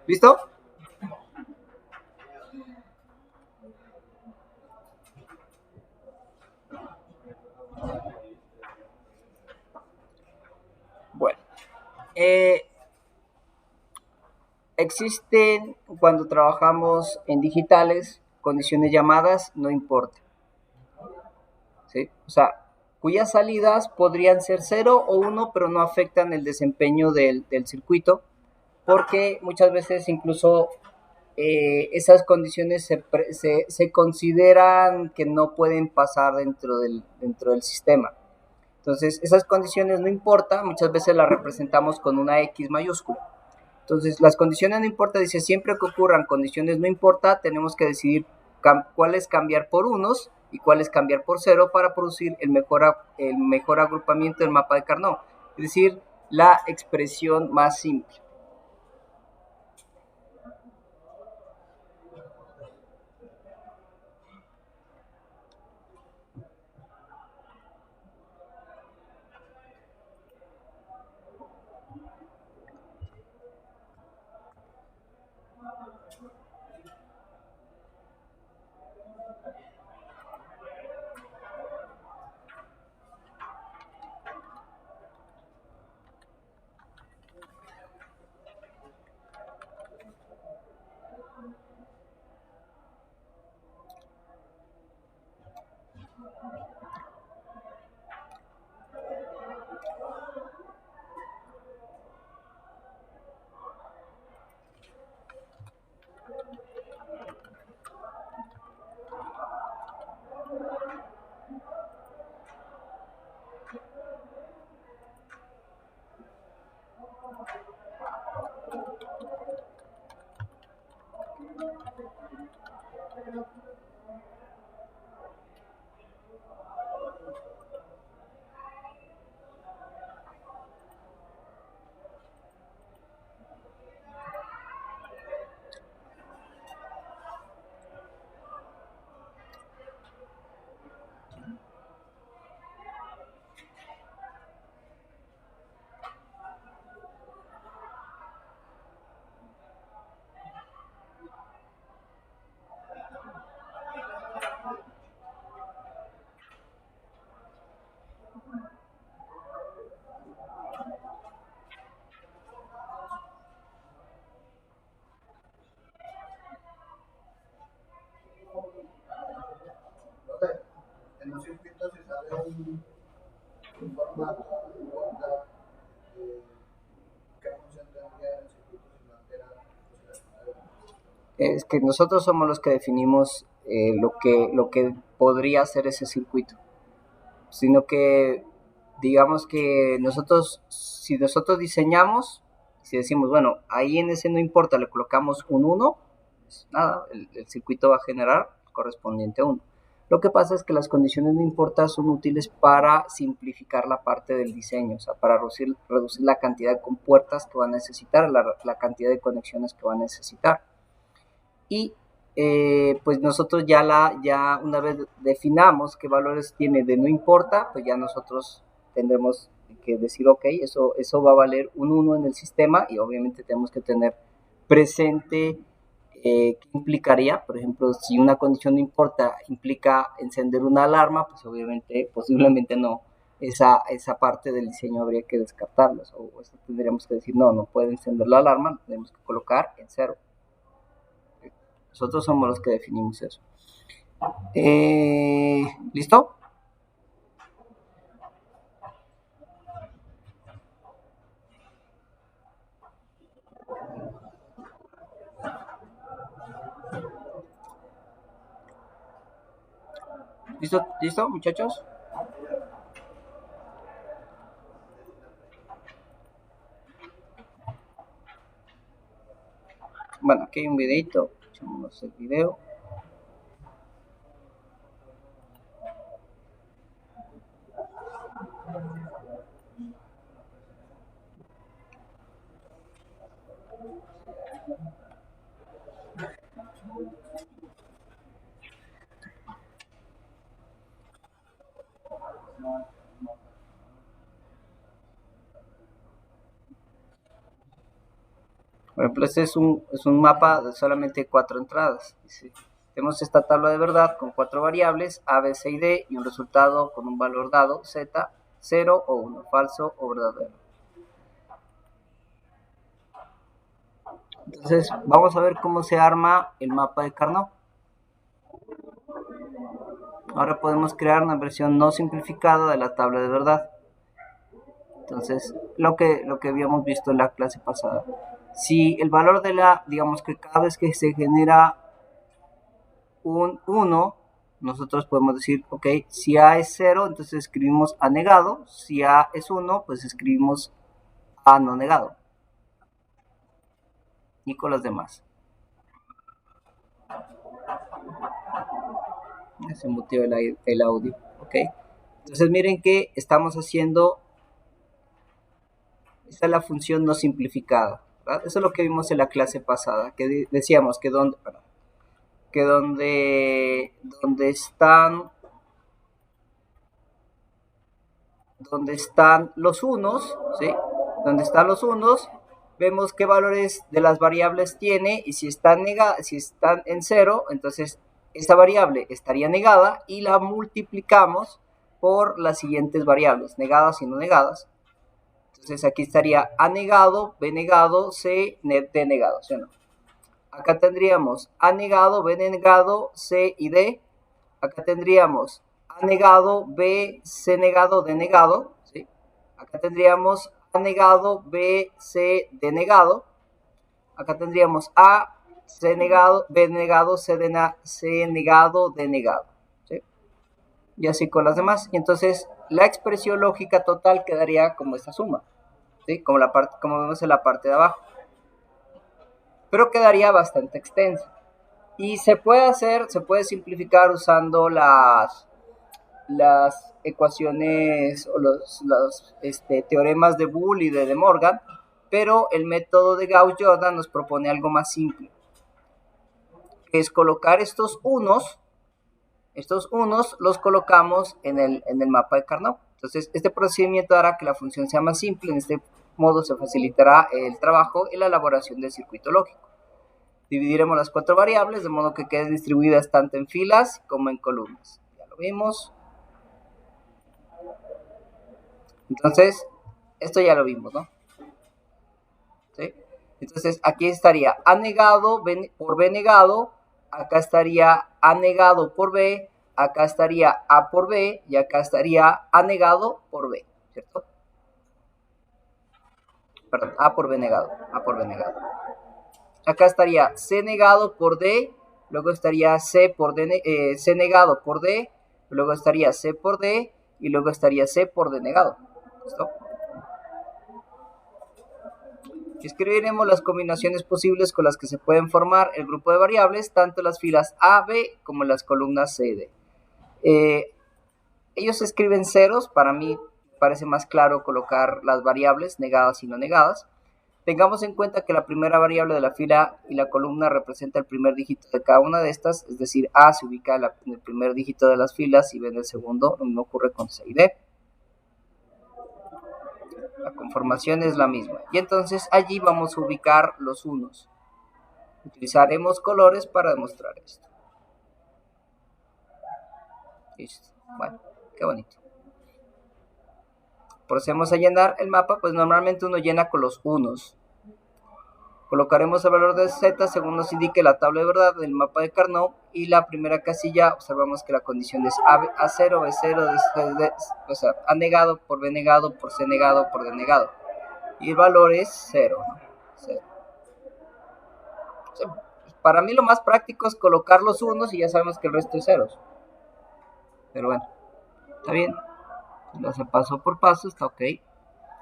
¿Listo? Bueno, existen cuando trabajamos en digitales condiciones llamadas no importa, ¿sí? O sea, cuyas salidas podrían ser 0 o 1, pero no afectan el desempeño del circuito, porque muchas veces incluso esas condiciones se consideran que no pueden pasar dentro del sistema. Entonces, esas condiciones no importa, muchas veces las representamos con una X mayúscula. Entonces, las condiciones no importa, dice, siempre que ocurran condiciones no importa, tenemos que decidir cuáles cambiar por unos y cuáles cambiar por 0 para producir el mejor agrupamiento del mapa de Carnot. Es decir, la expresión más simple. Entonces, en un circuito si sale un formato, un volta, eh, ¿qué función tendría en el circuito si no altera Es que nosotros somos los que definimos lo que podría ser ese circuito, sino que digamos que nosotros, si nosotros diseñamos, si decimos, bueno, ahí en ese no importa, le colocamos un uno, pues nada, el circuito va a generar correspondiente a 1. Lo que pasa es que las condiciones no importa son útiles para simplificar la parte del diseño, o sea, para reducir la cantidad de compuertas que va a necesitar, la cantidad de conexiones que va a necesitar. Y pues nosotros ya una vez definamos qué valores tiene de no importa, pues ya nosotros tendremos que decir, ok, eso va a valer un 1 en el sistema y obviamente tenemos que tener presente qué implicaría, por ejemplo, si una condición no importa implica encender una alarma, pues obviamente, posiblemente no, esa parte del diseño habría que descartarla, o eso tendríamos que decir, no puede encender la alarma, tenemos que colocar en 0. Nosotros somos los que definimos eso. ¿Listo? ¿Listo, muchachos? Bueno, aquí hay un videito. Echémonos el video. Por ejemplo, este es un mapa de solamente 4 entradas. Dice, tenemos esta tabla de verdad con 4 variables, A, B, C y D, y un resultado con un valor dado, Z, 0 o 1, falso o verdadero. Entonces, vamos a ver cómo se arma el mapa de Carnot. Ahora podemos crear una versión no simplificada de la tabla de verdad. Entonces, lo que habíamos visto en la clase pasada. Si el valor de digamos que cada vez que se genera un 1, nosotros podemos decir, ok, si A es 0, entonces escribimos A negado. Si A es 1, pues escribimos A no negado. Y con las demás. Se mutió el audio, ok. Entonces miren que estamos haciendo, esta es la función no simplificada, ¿verdad? Eso es lo que vimos en la clase pasada, que decíamos que donde están los unos, ¿sí? Donde están los unos, vemos qué valores de las variables tiene y si están en 0, entonces esta variable estaría negada y la multiplicamos por las siguientes variables, negadas y no negadas. Entonces aquí estaría A negado, B negado, C denegado, ¿sí o no? Acá tendríamos A negado, B negado, C y D. Acá tendríamos A negado, B, C negado, D negado. ¿Sí? Acá tendríamos A negado, B, C, D negado. Acá tendríamos A, C negado, B negado, C negado, D negado. ¿Sí? Y así con las demás. Y entonces la expresión lógica total quedaría como esta suma. ¿Sí? Como vemos en la parte de abajo. Pero quedaría bastante extensa. Y se puede simplificar usando las ecuaciones o los teoremas de Boole y de Morgan, pero el método de Gauss-Jordan nos propone algo más simple, que es colocar estos unos los colocamos en el mapa de Carnot. Entonces, este procedimiento hará que la función sea más simple. En este modo se facilitará el trabajo y la elaboración del circuito lógico. Dividiremos las 4 variables de modo que queden distribuidas tanto en filas como en columnas. Ya lo vimos. Entonces, esto ya lo vimos, ¿no? ¿Sí? Entonces, aquí estaría A negado por B negado, acá estaría A negado por B, acá estaría A por B y acá estaría A negado por B, ¿cierto? Perdón, A por B negado, A por B negado. Acá estaría C negado por D, luego estaría C negado por D, luego estaría C por D y luego estaría C por D negado. ¿Listo? Escribiremos las combinaciones posibles con las que se pueden formar el grupo de variables, tanto las filas A, B como las columnas C, D. Ellos escriben ceros, para mí parece más claro colocar las variables negadas y no negadas. Tengamos en cuenta que la primera variable de la fila y la columna representa el primer dígito de cada una de estas, es decir, A se ubica en el primer dígito de las filas y B en el segundo, lo mismo ocurre con C y D. La conformación es la misma. Y entonces allí vamos a ubicar los unos. Utilizaremos colores para demostrar esto. Listo. Bueno, qué bonito. Procedemos a llenar el mapa, pues normalmente uno llena con los unos. Colocaremos el valor de z según nos indique la tabla de verdad del mapa de Carnot y la primera casilla observamos que la condición es A0, B0, o sea, A negado por B negado por C negado por D negado. Y el valor es 0, ¿no? 0. O sea, para mí lo más práctico es colocar los unos y ya sabemos que el resto es ceros. Pero bueno, está bien. Lo hace paso por paso, está ok.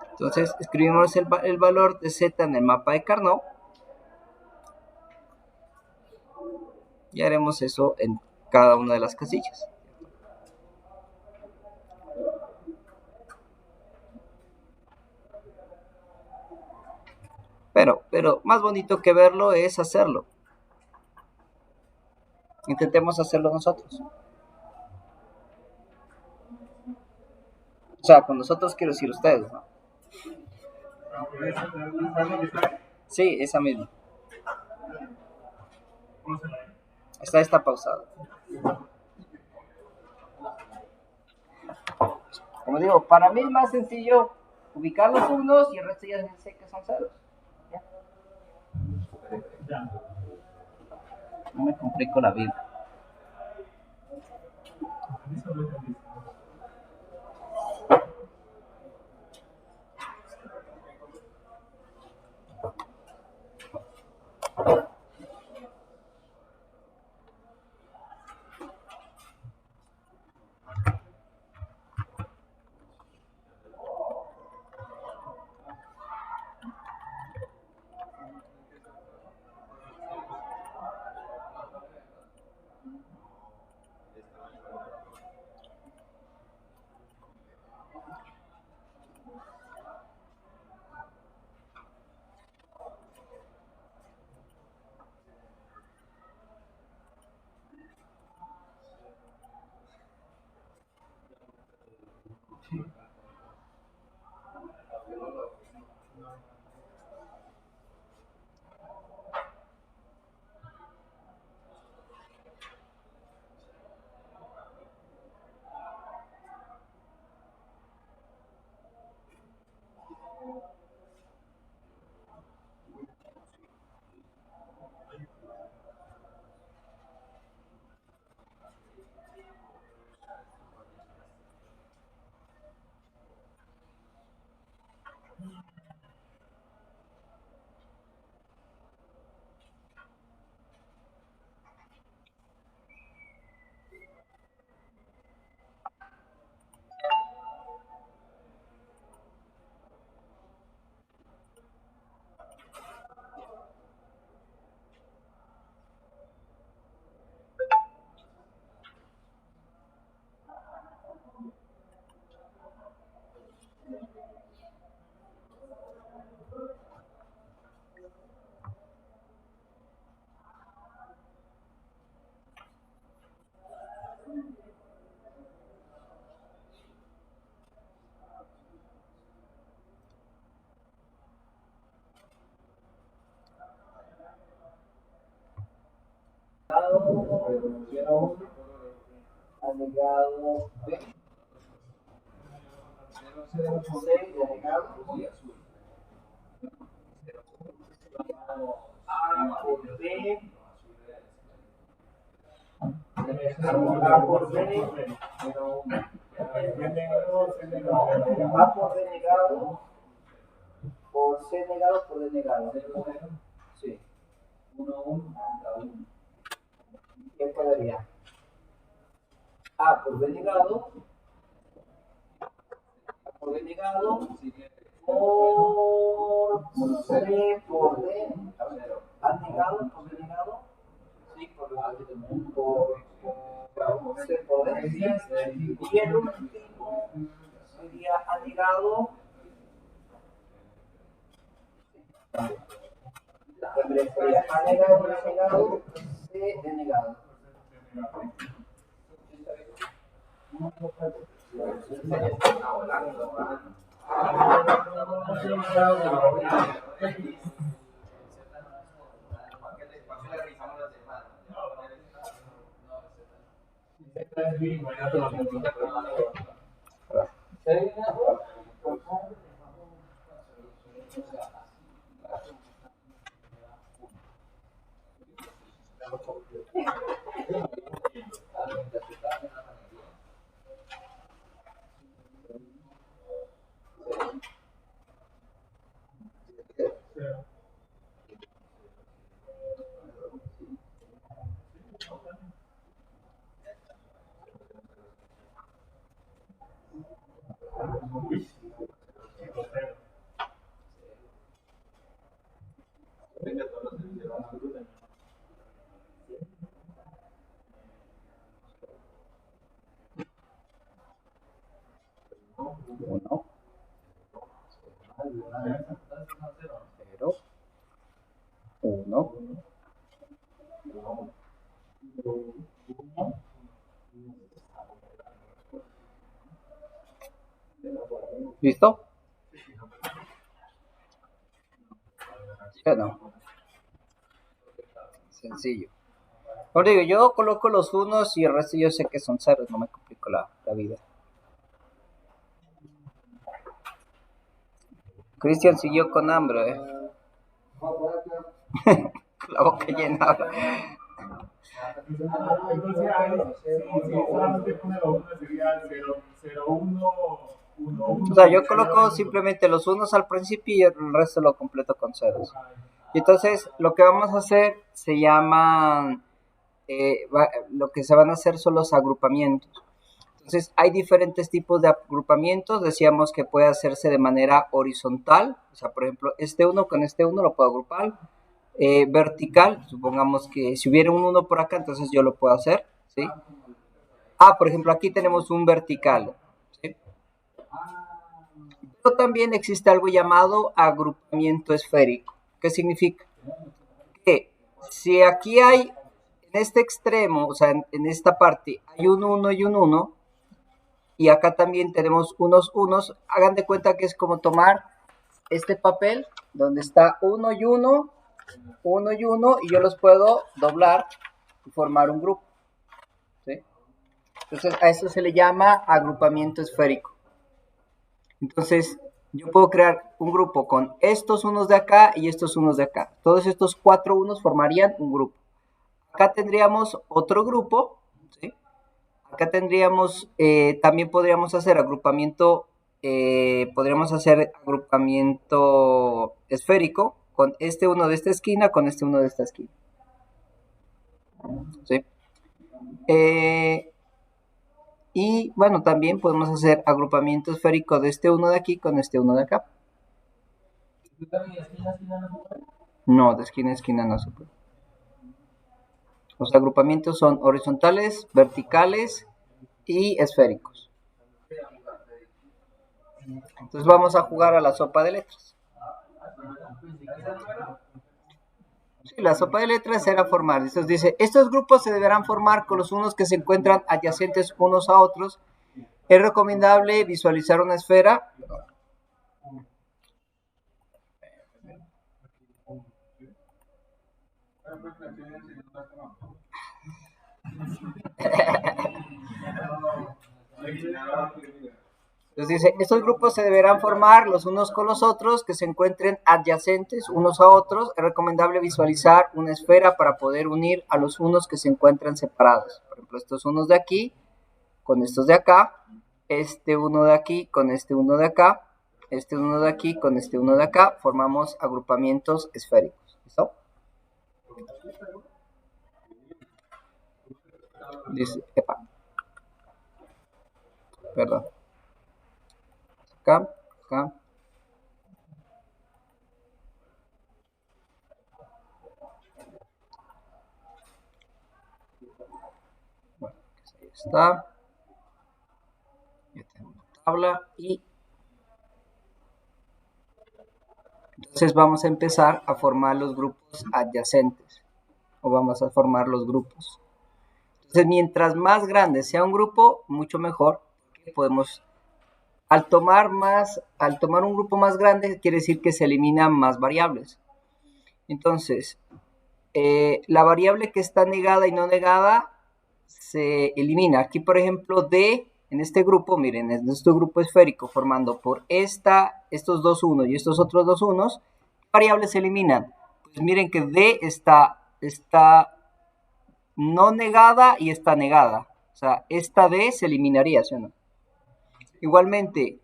Entonces escribimos el valor de z en el mapa de Carnot. Y haremos eso en cada una de las casillas. Pero más bonito que verlo es hacerlo. Intentemos hacerlo nosotros. O sea, con nosotros quiero decir ustedes, ¿no? Sí, esa misma. Está pausada. Como digo, para mí es más sencillo ubicar los unos y el resto ya sé que son ceros. ¿Ya? No me complico la vida. Negado B. denegado A por B, A por B, A por D negado, por C negado, por D negado. Sí. ¿Qué quedaría? A por B negado, por D negado, por C por D, A negado, por D negado, sí, por C por D, y el último sería A negado, sería A negado, B negado, C denegado. Uno, cero, uno, ¿listo? ¿Sí o no? Sencillo. Como digo, yo coloco los unos y el resto yo sé que son ceros, no me complico la vida. Cristian siguió con hambre, la boca llena. Entonces ahí, si solamente pone los unos sería 0, 1, 1, 1. O sea, yo coloco simplemente los unos al principio y el resto lo completo con ceros. Y entonces, lo que vamos a hacer se llama, lo que se van a hacer son los agrupamientos. Entonces, hay diferentes tipos de agrupamientos. Decíamos que puede hacerse de manera horizontal. O sea, por ejemplo, este uno con este uno lo puedo agrupar. Vertical, supongamos que si hubiera un 1 por acá, entonces yo lo puedo hacer, ¿sí? Por ejemplo, aquí tenemos un vertical, ¿sí? Pero también existe algo llamado agrupamiento esférico. ¿Qué significa? Que si aquí hay, en este extremo, o sea, en esta parte, hay un 1 y un 1, y acá también tenemos unos unos, hagan de cuenta que es como tomar este papel, donde está 1 y 1, 1 y 1, y yo los puedo doblar y formar un grupo, ¿sí? Entonces a eso se le llama agrupamiento esférico. Entonces yo puedo crear un grupo con estos unos de acá y estos unos de acá. Todos estos 4 unos formarían un grupo. Acá tendríamos otro grupo, ¿sí? Acá tendríamos, también podríamos hacer agrupamiento esférico con este uno de esta esquina, con este uno de esta esquina, ¿sí? Y bueno, también podemos hacer agrupamiento esférico de este uno de aquí con este uno de acá. No, de esquina a esquina no se puede. Los agrupamientos son horizontales, verticales y esféricos. Entonces vamos a jugar a la sopa de letras. Sí, la sopa de letras era formar. Entonces dice, estos grupos se deberán formar con los unos que se encuentran adyacentes unos a otros. Es recomendable visualizar una esfera. Entonces dice, estos grupos se deberán formar los unos con los otros, que se encuentren adyacentes unos a otros. Es recomendable visualizar una esfera para poder unir a los unos que se encuentran separados. Por ejemplo, estos unos de aquí con estos de acá, este uno de aquí con este uno de acá, este uno de aquí con este uno de acá, formamos agrupamientos esféricos. ¿Listo? Dice, epa, perdón. Acá, acá. Bueno, ahí está. Ya tengo una tabla y entonces vamos a empezar a formar los grupos adyacentes o vamos a formar los grupos. Entonces, mientras más grande sea un grupo, mucho mejor. Podemos, al tomar un grupo más grande, quiere decir que se eliminan más variables. Entonces, la variable que está negada y no negada se elimina. Aquí, por ejemplo, D, en este grupo, miren, en este grupo esférico formando por estos dos unos y estos otros dos unos, variables se eliminan. Pues miren que D está no negada y está negada. O sea, esta D se eliminaría, ¿sí o no? Igualmente,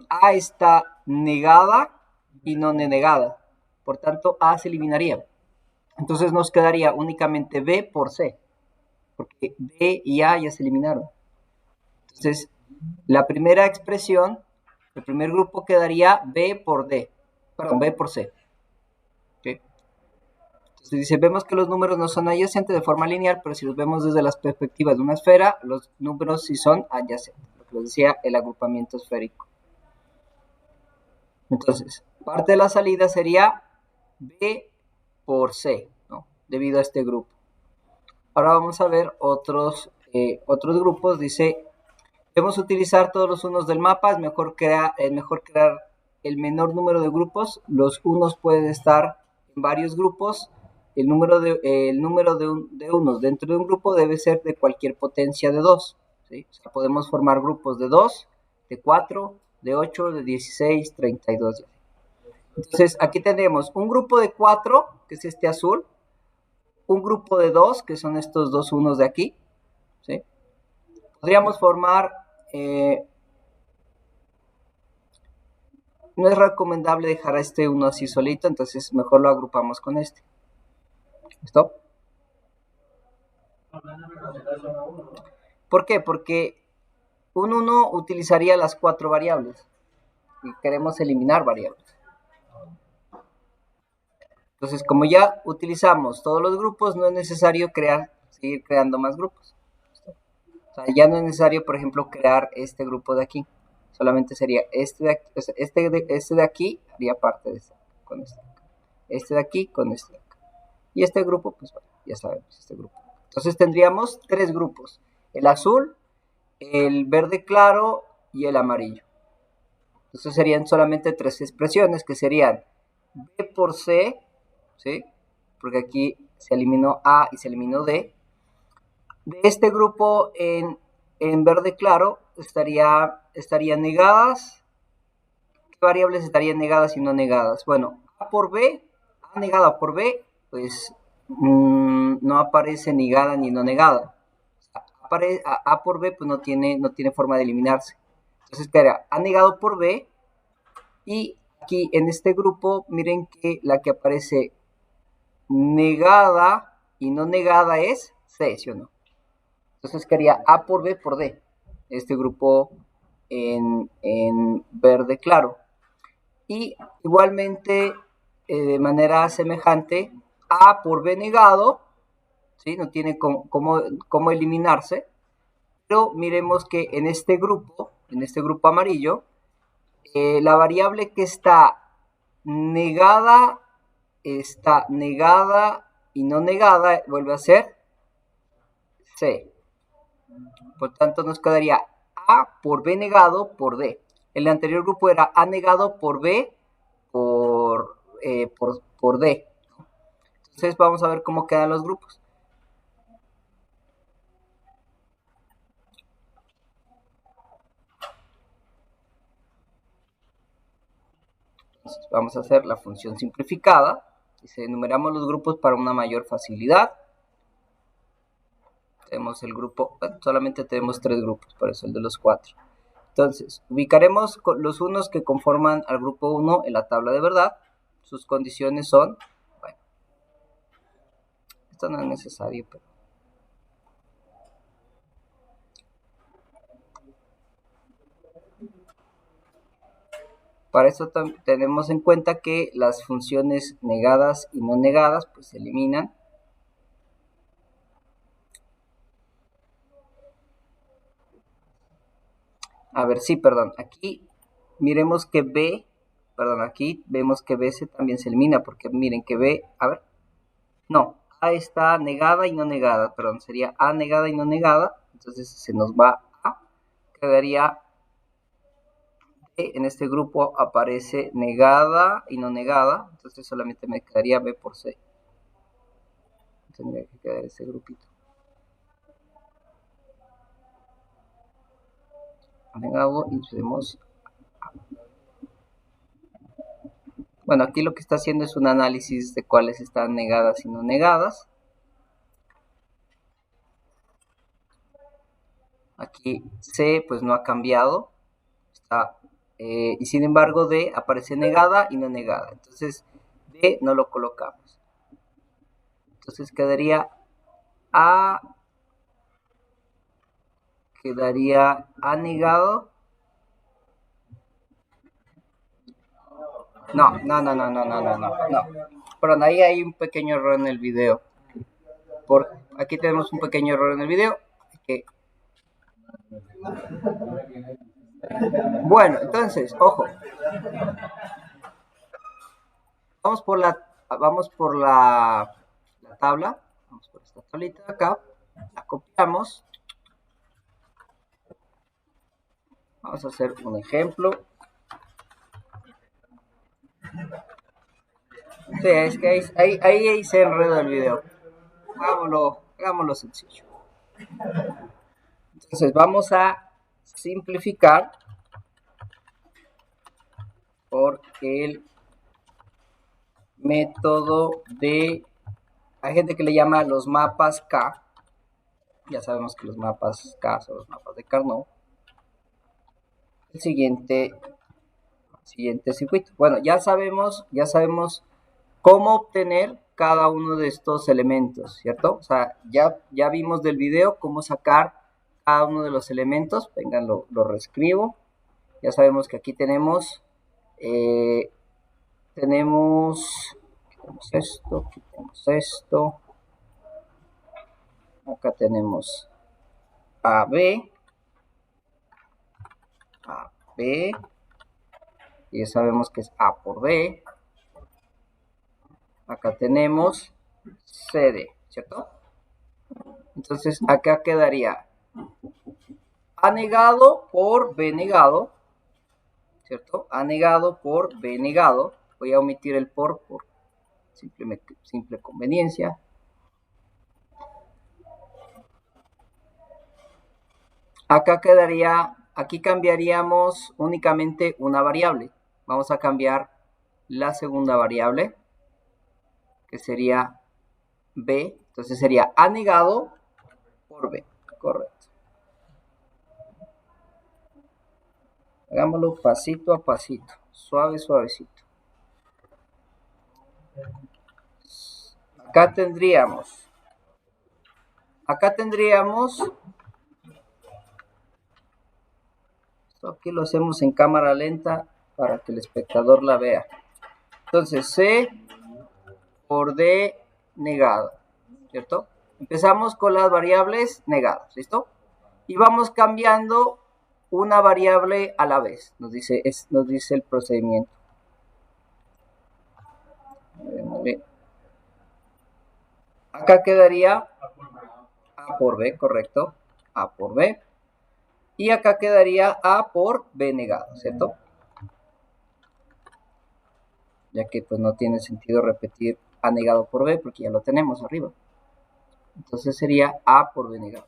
A está negada y no negada. Por tanto, A se eliminaría. Entonces nos quedaría únicamente B por C, porque D y A ya se eliminaron. Entonces, la primera expresión, el primer grupo quedaría B por D, perdón, B por C. ¿Okay? Entonces dice, vemos que los números no son adyacentes de forma lineal, pero si los vemos desde las perspectivas de una esfera, los números sí son adyacentes, lo que les decía el agrupamiento esférico. Entonces, parte de la salida sería B por C, ¿no? Debido a este grupo. Ahora vamos a ver otros grupos. Dice, debemos utilizar todos los unos del mapa, es mejor crear el menor número de grupos. Los unos pueden estar en varios grupos. El número de unos dentro de un grupo debe ser de cualquier potencia de 2. ¿Sí? O sea, podemos formar grupos de 2, de 4, de 8, de 16, 32. Entonces, aquí tenemos un grupo de 4, que es este azul, un grupo de 2, que son estos dos unos de aquí. ¿Sí? Podríamos formar... no es recomendable dejar a este uno así solito, entonces mejor lo agrupamos con este. ¿Listo? ¿Por qué? Porque un 1 utilizaría las 4 variables y queremos eliminar variables. Entonces, como ya utilizamos todos los grupos, no es necesario seguir creando más grupos. ¿Listo? O sea, ya no es necesario, por ejemplo, crear este grupo de aquí. Solamente sería este de aquí, este de aquí haría parte de este, con este. Este de aquí con este de acá. Y este grupo, pues bueno, ya sabemos, este grupo. Entonces tendríamos 3 grupos. El azul, el verde claro y el amarillo. Entonces serían solamente 3 expresiones que serían B por C, ¿sí? Porque aquí se eliminó A y se eliminó D. De este grupo en verde claro estarían negadas. ¿Qué variables estarían negadas y no negadas? Bueno, A por B, A negada por B, pues no aparece negada ni no negada. A por B pues no tiene forma de eliminarse. Entonces queda A negado por B y aquí en este grupo miren que la que aparece negada y no negada es C, ¿sí o no? Entonces quedaría A por B por D, este grupo en verde claro. Y igualmente, de manera semejante, A por B negado, ¿sí? No tiene cómo eliminarse, pero miremos que en este grupo amarillo, la variable que está negada y no negada, vuelve a ser C. Por tanto, nos quedaría A por B negado por D. El anterior grupo era A negado por B por D. Entonces vamos a ver cómo quedan los grupos. Entonces, vamos a hacer la función simplificada. Dice, enumeramos los grupos para una mayor facilidad. Tenemos el grupo, solamente tenemos 3 grupos, por eso el de los 4. Entonces, ubicaremos los unos que conforman al grupo 1 en la tabla de verdad. Sus condiciones son, bueno, esto no es necesario, pero... Para eso tenemos en cuenta que las funciones negadas y no negadas pues se eliminan. A ver, sí, perdón, aquí miremos que B, perdón, aquí vemos que B también se elimina, porque miren que B, a ver, no, A está negada y no negada, perdón, sería A negada y no negada, entonces se nos va A, quedaría B, en este grupo aparece negada y no negada, entonces solamente me quedaría B por C. Tendría que quedar ese grupito. Negado y tenemos... Bueno, aquí lo que está haciendo es un análisis de cuáles están negadas y no negadas. Aquí C pues no ha cambiado. Y sin embargo D aparece negada y no negada. Entonces D no lo colocamos. Entonces quedaría A negado. No. Perdón, ahí hay un pequeño error en el video. Aquí tenemos un pequeño error en el video. Bueno, entonces, ojo. Vamos por la tabla. Vamos por esta tablita de acá. La copiamos. Vamos a hacer un ejemplo. Sí, es que ahí se enreda el video. Hagámoslo sencillo. Entonces vamos a simplificar por el método de... Hay gente que le llama los mapas K. Ya sabemos que los mapas K son los mapas de Carnot. El siguiente circuito. Bueno, ya sabemos cómo obtener cada uno de estos elementos, ¿cierto? O sea, ya vimos del video cómo sacar cada uno de los elementos. Vengan, lo reescribo. Ya sabemos que aquí tenemos esto. Acá tenemos AB. Y ya sabemos que es A por B. Acá tenemos CD, ¿cierto? Entonces acá quedaría A negado por B negado, ¿cierto? A negado por B negado. Voy a omitir el por simple conveniencia. Acá quedaría, aquí cambiaríamos únicamente una variable. Vamos a cambiar la segunda variable, que sería B. Entonces sería A negado por B, correcto. Hagámoslo pasito a pasito, suavecito. Acá tendríamos, esto aquí lo hacemos en cámara lenta para que el espectador la vea. Entonces C por D negado, ¿cierto? Empezamos con las variables negadas, ¿listo? Y vamos cambiando una variable a la vez, nos dice el procedimiento. Acá quedaría A por B, correcto, A por B. Y acá quedaría A por B negado, ¿cierto? Ya que pues no tiene sentido repetir A negado por B porque ya lo tenemos arriba. Entonces sería A por B negado.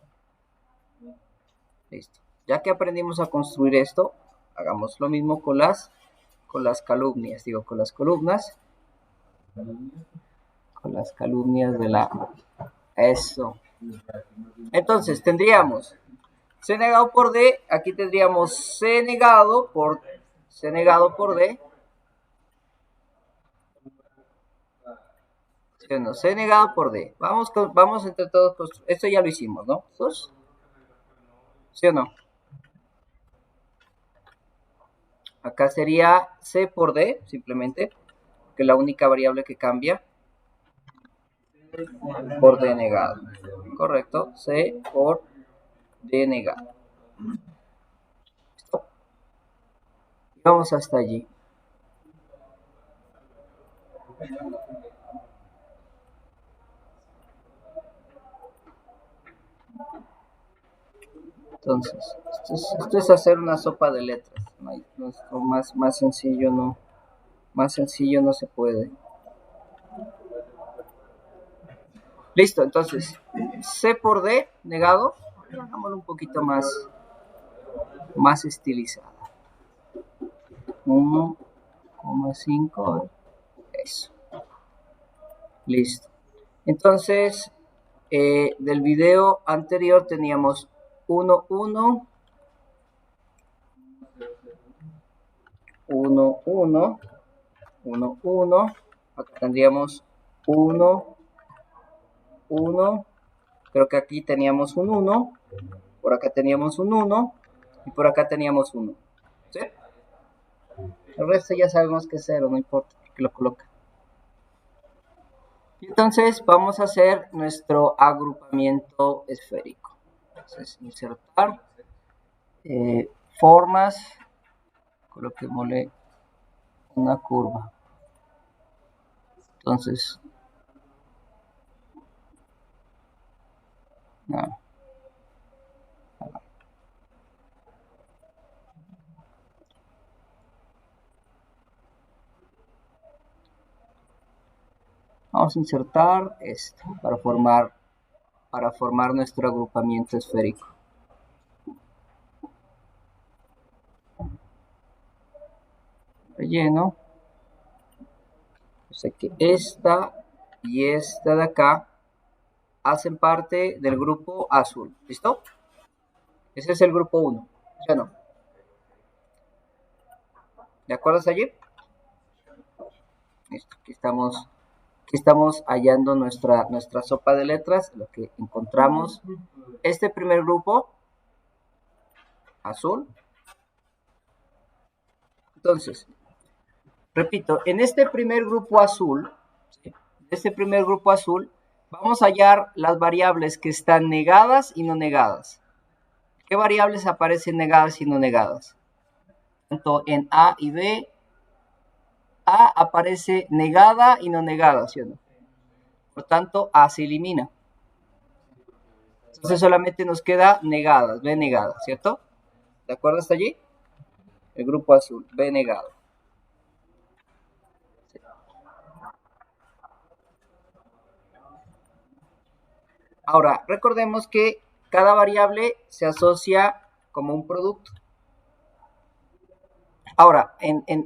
Listo. Ya que aprendimos a construir esto, hagamos lo mismo con las con las calumnias, digo, con las columnas, con las calumnias de la... Eso. Entonces, tendríamos C negado por D, aquí tendríamos C negado por D. No, C negado por D. Vamos entre todos. Esto ya lo hicimos, ¿no? ¿Sí o no? Acá sería C por D, simplemente, que es la única variable que cambia. Por D negado. Correcto. C por D negado. ¿Listo? Vamos hasta allí. Entonces, esto es hacer una sopa de letras. Más sencillo no. Más sencillo no se puede. Listo, entonces, C por D negado. Hagámoslo un poquito más estilizado. 1,5. Eso. Listo. Entonces, del video anterior teníamos 1, 1, 1, 1, 1, 1. Acá tendríamos 1, 1. Creo que aquí teníamos un 1. Por acá teníamos un 1. Y por acá teníamos 1. ¿Sí? El resto ya sabemos que es 0, no importa, porque lo coloca. Y entonces vamos a hacer nuestro agrupamiento esférico. Entonces, insertar, formas, coloquémosle una curva. Entonces, no. Vamos a insertar esto para formar nuestro agrupamiento esférico. Relleno. O sea que esta y esta de acá hacen parte del grupo azul. ¿Listo? Ese es el grupo 1. ¿Sí o no? ¿De acuerdo hasta allí? Listo. Aquí estamos hallando nuestra sopa de letras. Lo que encontramos. Este primer grupo azul. Entonces, repito, en este primer grupo azul, vamos a hallar las variables que están negadas y no negadas. ¿Qué variables aparecen negadas y no negadas? Tanto en A y B, A aparece negada y no negada, ¿sí o no? Por tanto, A se elimina. Entonces solamente nos queda negadas, B negada, ¿cierto? ¿De acuerdo hasta allí? El grupo azul, B negado. Ahora, recordemos que cada variable se asocia como un producto. Ahora,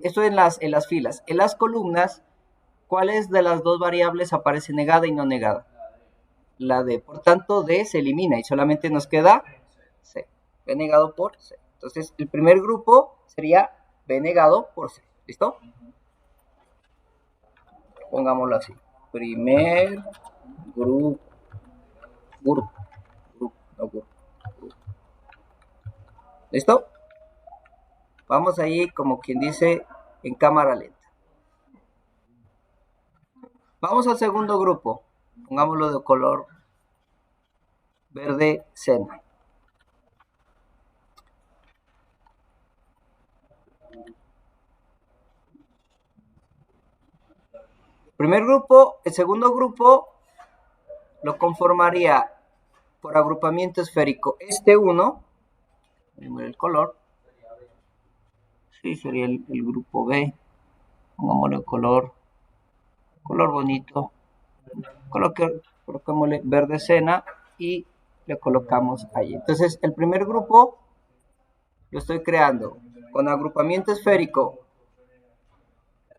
esto en las filas. En las columnas, ¿cuáles de las dos variables aparece negada y no negada? La D. Por tanto, D se elimina y solamente nos queda C. B negado por C. Entonces, el primer grupo sería B negado por C. ¿Listo? Pongámoslo así. Primer grupo. ¿Listo? Vamos ahí, como quien dice, en cámara lenta. Vamos al segundo grupo. Pongámoslo de color verde cena. Primer grupo, el segundo grupo lo conformaría por agrupamiento esférico. Este 1, el color, sí, sería el grupo B. Pongámosle color bonito. Colocémosle verde cena y le colocamos ahí. Entonces, el primer grupo lo estoy creando con agrupamiento esférico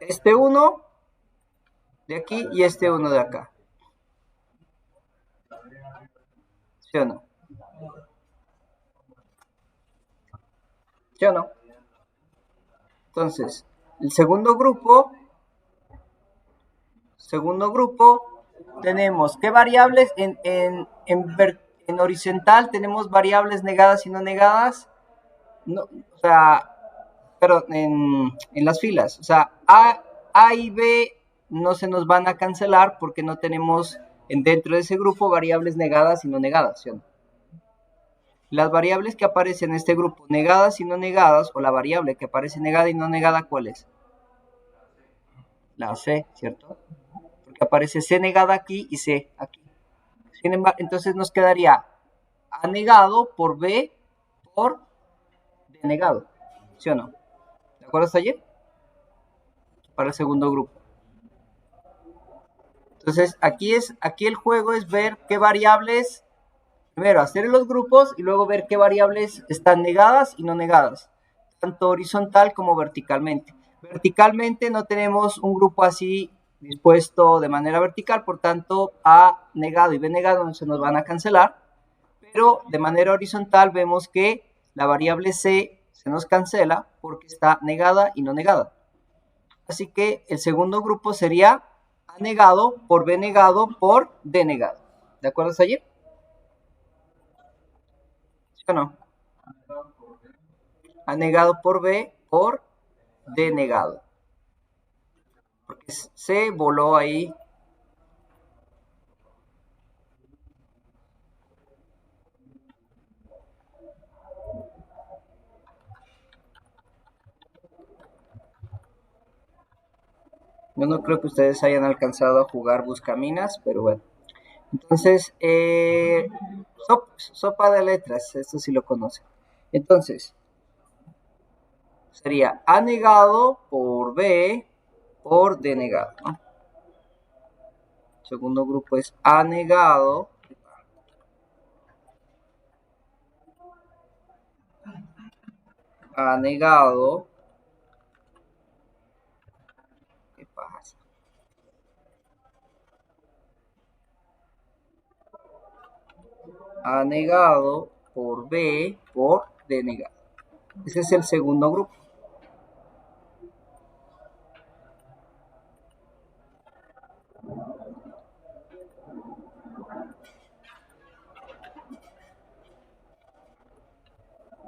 este 1 de aquí y este 1 de acá. ¿Sí o no? ¿Sí o no? Entonces, el segundo grupo, tenemos ¿qué variables? En horizontal tenemos variables negadas y no negadas. No, o sea, pero en las filas. O sea, A y B no se nos van a cancelar porque no tenemos dentro de ese grupo variables negadas y no negadas, ¿sí o no? Las variables que aparecen en este grupo, negadas y no negadas, o la variable que aparece negada y no negada, ¿cuál es? La C, ¿cierto? Porque aparece C negada aquí y C aquí. Sin embargo, entonces nos quedaría A negado por B por D negado, ¿sí o no? ¿De acuerdo hasta allí? Para el segundo grupo. Entonces, aquí el juego es ver qué variables, primero hacer los grupos y luego ver qué variables están negadas y no negadas, tanto horizontal como verticalmente. Verticalmente no tenemos un grupo así dispuesto de manera vertical, por tanto A negado y B negado no se nos van a cancelar, pero de manera horizontal vemos que la variable C se nos cancela porque está negada y no negada. Así que el segundo grupo sería A negado por B negado por D negado. ¿De acuerdo hasta allí? ¿Sí o no? A negado por B por D negado. Porque C voló ahí. Yo no creo que ustedes hayan alcanzado a jugar Buscaminas, pero bueno. Entonces, sopa de letras, esto sí lo conocen. Entonces, sería A negado por B por D negado, ¿no? El segundo grupo es A negado ¿qué pasa? A negado por B por D negado. Ese es el segundo grupo.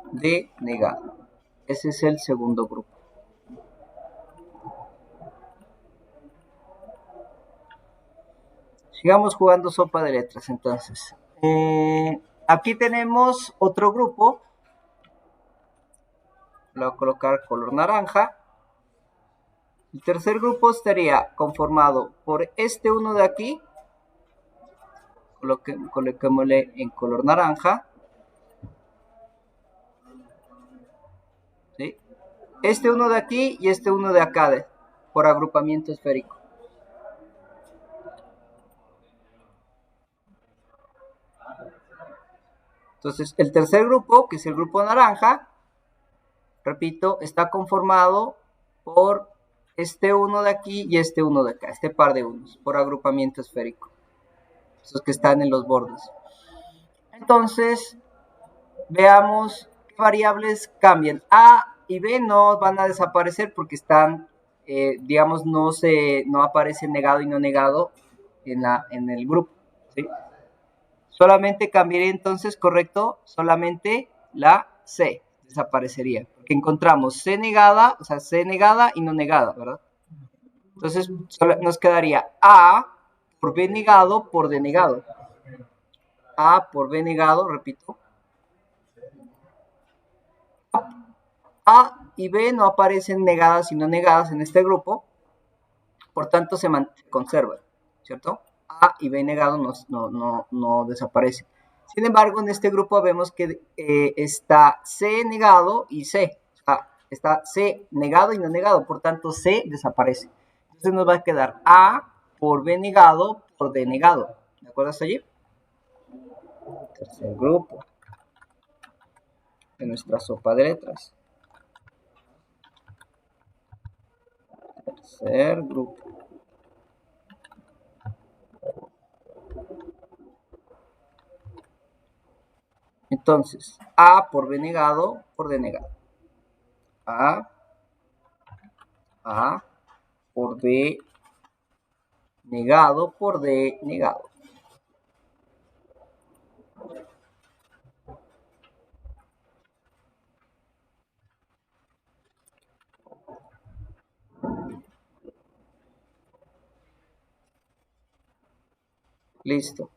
D negado. Ese es el segundo grupo. Sigamos jugando sopa de letras entonces. Aquí tenemos otro grupo. Le voy a colocar color naranja. El tercer grupo estaría conformado por este uno de aquí. Coloquémosle en color naranja. ¿Sí? Este uno de aquí y este uno de acá, por agrupamiento esférico. Entonces, el tercer grupo, que es el grupo naranja, repito, está conformado por este uno de aquí y este uno de acá, este par de unos, por agrupamiento esférico. Esos que están en los bordes. Entonces, veamos qué variables cambian. A y B no van a desaparecer porque están, digamos, no aparece negado y no negado en el grupo. ¿Sí? Solamente cambiaría entonces, correcto, solamente la C desaparecería. Porque encontramos C negada, o sea, C negada y no negada, ¿verdad? Entonces nos quedaría A por B negado por D negado. A por B negado, repito. A y B no aparecen negadas y no negadas en este grupo, por tanto se conservan, ¿cierto? A y B negado no desaparecen. Sin embargo, en este grupo vemos que está C negado y C. O sea, está C negado y no negado, por tanto C desaparece. Entonces nos va a quedar A por B negado por D negado. ¿De acuerdo hasta allí? Tercer grupo de nuestra sopa de letras. Ser grupo. Entonces, A por B negado por D negado. A por B negado por D negado. Listo.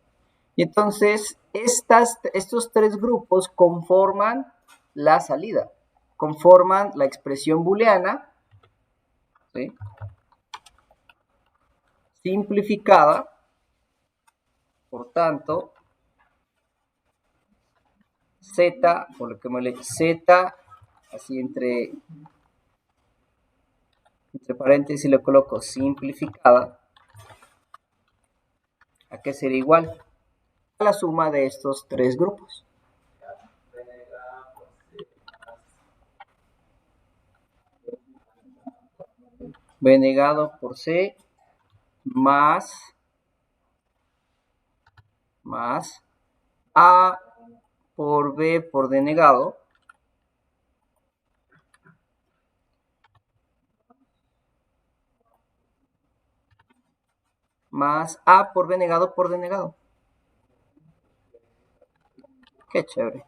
Y entonces, estos tres grupos conforman la salida, conforman la expresión booleana, ¿sí?, simplificada. Por tanto, Z, por lo que me le Z, así entre paréntesis le coloco simplificada, ¿a qué sería igual? A la suma de estos tres grupos. B negado por C más A por B por D negado más A por B negado por D negado. Qué chévere.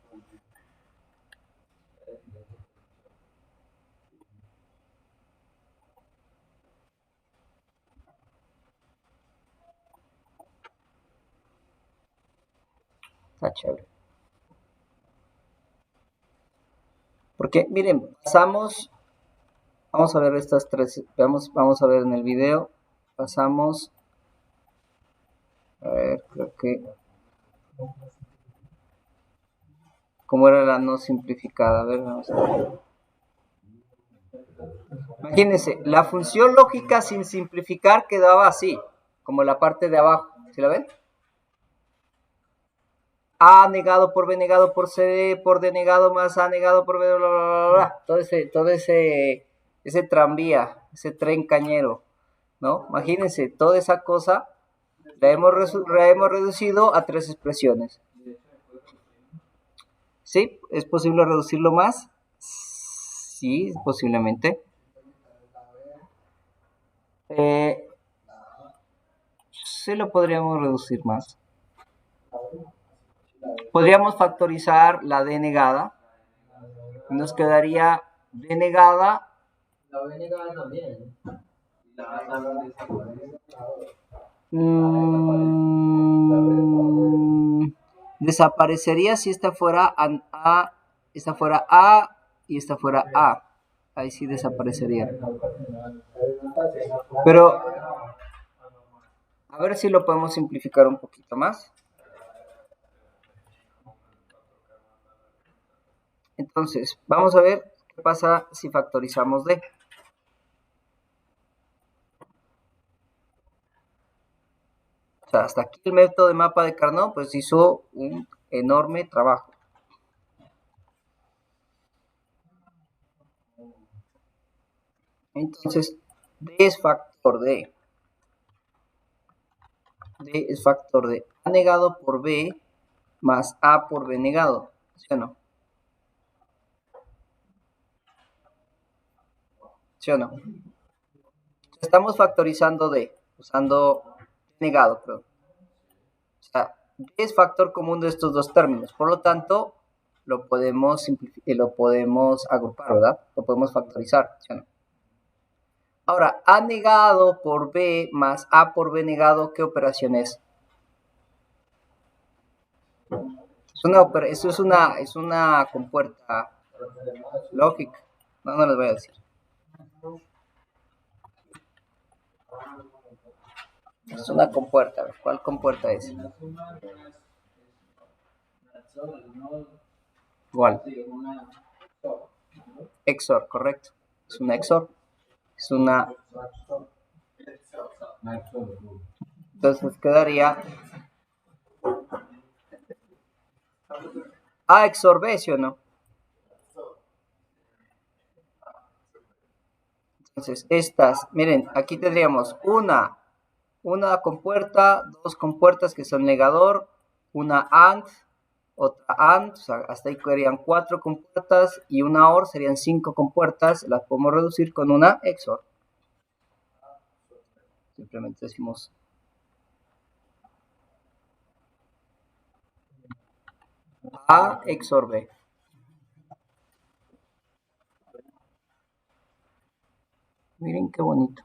Está chévere. Porque, miren, vamos a ver estas tres, vamos a ver en el video, pasamos, a ver, creo que, ¿cómo era la no simplificada? A ver, vamos a ver. Imagínense, la función lógica sin simplificar quedaba así, como la parte de abajo, ¿sí la ven? A negado por B negado por C por D negado más A negado por B, bla, bla, bla, bla. Todo ese tranvía, ese tren cañero, ¿no? Imagínense, toda esa cosa la hemos reducido a tres expresiones. ¿Sí? ¿Es posible reducirlo más? Sí, posiblemente. Sí lo podríamos reducir más. Podríamos factorizar la D negada. Nos quedaría D negada. La B negada también. La A también desaparecería si esta fuera A, esta fuera A y esta fuera A. Ahí sí desaparecería. Pero a ver si lo podemos simplificar un poquito más. Entonces, vamos a ver qué pasa si factorizamos D. O sea, hasta aquí el método de mapa de Carnot pues hizo un enorme trabajo. Entonces, D es factor de D es factor de A negado por B más A por B negado, ¿sí o no? ¿Sí o no? Estamos factorizando D, usando negado, perdón. O sea, D es factor común de estos dos términos, por lo tanto, lo podemos agrupar, ¿verdad? Lo podemos factorizar, ¿sí o no? Ahora, A negado por B más A por B negado, ¿qué operación es? Eso es una compuerta lógica. No les voy a decir. Es una compuerta. ¿Cuál compuerta es? Igual. XOR, correcto. Es una XOR. Es una. Entonces quedaría A XOR B, ¿sí o no? Entonces, estas, miren, aquí tendríamos una compuerta, dos compuertas que son negador, una AND, otra AND, o sea, hasta ahí serían 4 compuertas, y una OR serían 5 compuertas, las podemos reducir con una XOR. Simplemente decimos A XOR B. Miren qué bonito.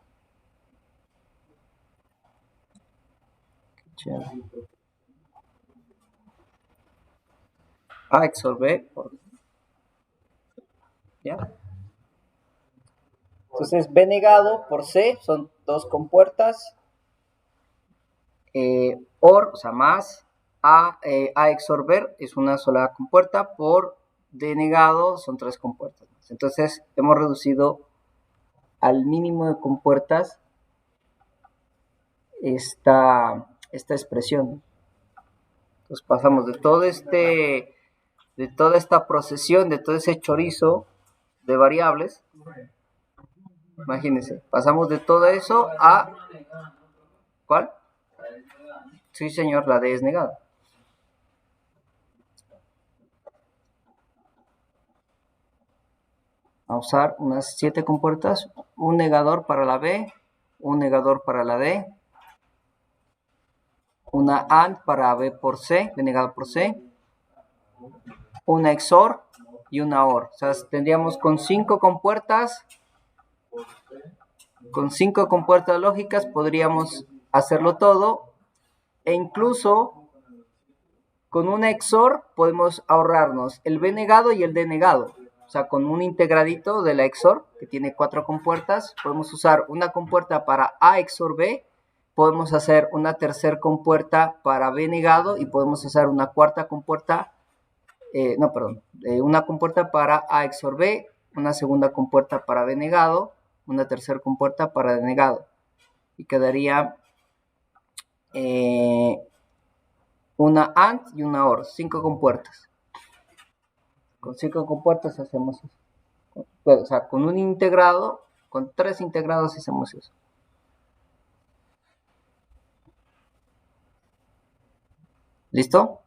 Qué chévere. A XOR B. ¿Ya? Entonces B negado por C son 2 compuertas. OR, o sea, más A XOR B es una sola compuerta, por D negado son 3 compuertas. Entonces hemos reducido al mínimo de compuertas esta expresión. Entonces pasamos de toda esta procesión, de todo ese chorizo de variables. Imagínense, pasamos de todo eso a... ¿Cuál? Sí, señor, la D es negada. A usar unas 7 compuertas, un negador para la B, un negador para la D, una AND para B por C, B negado por C, una XOR y una OR. O sea, tendríamos con 5 compuertas, lógicas podríamos hacerlo todo, e incluso con una XOR podemos ahorrarnos el B negado y el D negado. O sea, con un integradito de la XOR, que tiene 4 compuertas, podemos usar una compuerta para A XOR B, podemos hacer una tercera compuerta para B negado, y podemos hacer una cuarta compuerta, una compuerta para A XOR B, una segunda compuerta para B negado, una tercera compuerta para D negado. Y quedaría una AND y una OR, 5 compuertas. Con 5 compuertas hacemos eso. O sea, con un integrado, con 3 integrados hacemos eso. ¿Listo?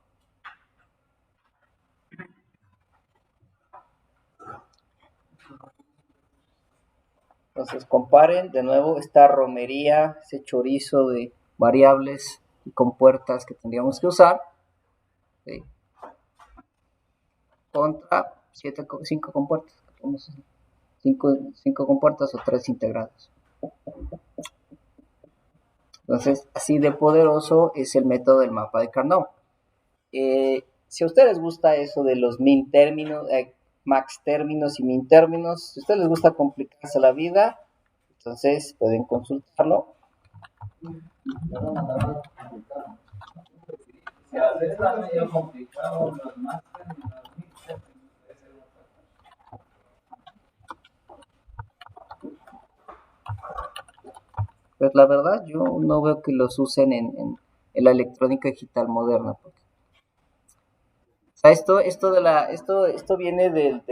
Entonces comparen de nuevo esta romería, ese chorizo de variables y compuertas que tendríamos que usar, ¿sí? Contra 5 compuertas. 5 compuertas o 3 integrados. Entonces, así de poderoso es el método del mapa de Carnot. Si a ustedes les gusta eso de los min términos, max términos y min términos, si a ustedes les gusta complicarse la vida, entonces pueden consultarlo. Pues la verdad, yo no veo que los usen en la electrónica digital moderna. Porque, o sea, esto viene del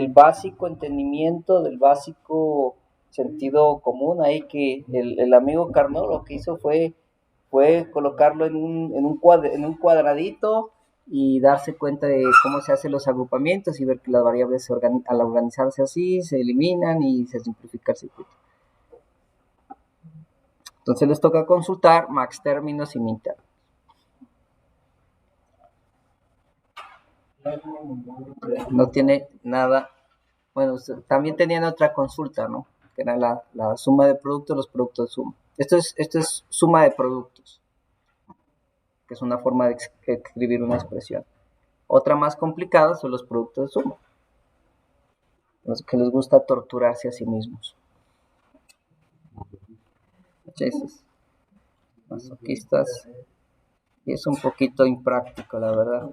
básico entendimiento, del básico sentido común. Ahí que el amigo Carnot lo que hizo fue colocarlo en un cuadradito y darse cuenta de cómo se hacen los agrupamientos y ver que las variables al organizarse así se eliminan y se simplifica el circuito. Entonces les toca consultar max términos y min términos. No tiene nada. Bueno, también tenían otra consulta, ¿no? Que era la suma de productos, los productos de suma. Esto es suma de productos, que es una forma de escribir una expresión. Otra más complicada son los productos de suma, los que les gusta torturarse a sí mismos. Esos masoquistas. Y es un poquito impráctico, la verdad.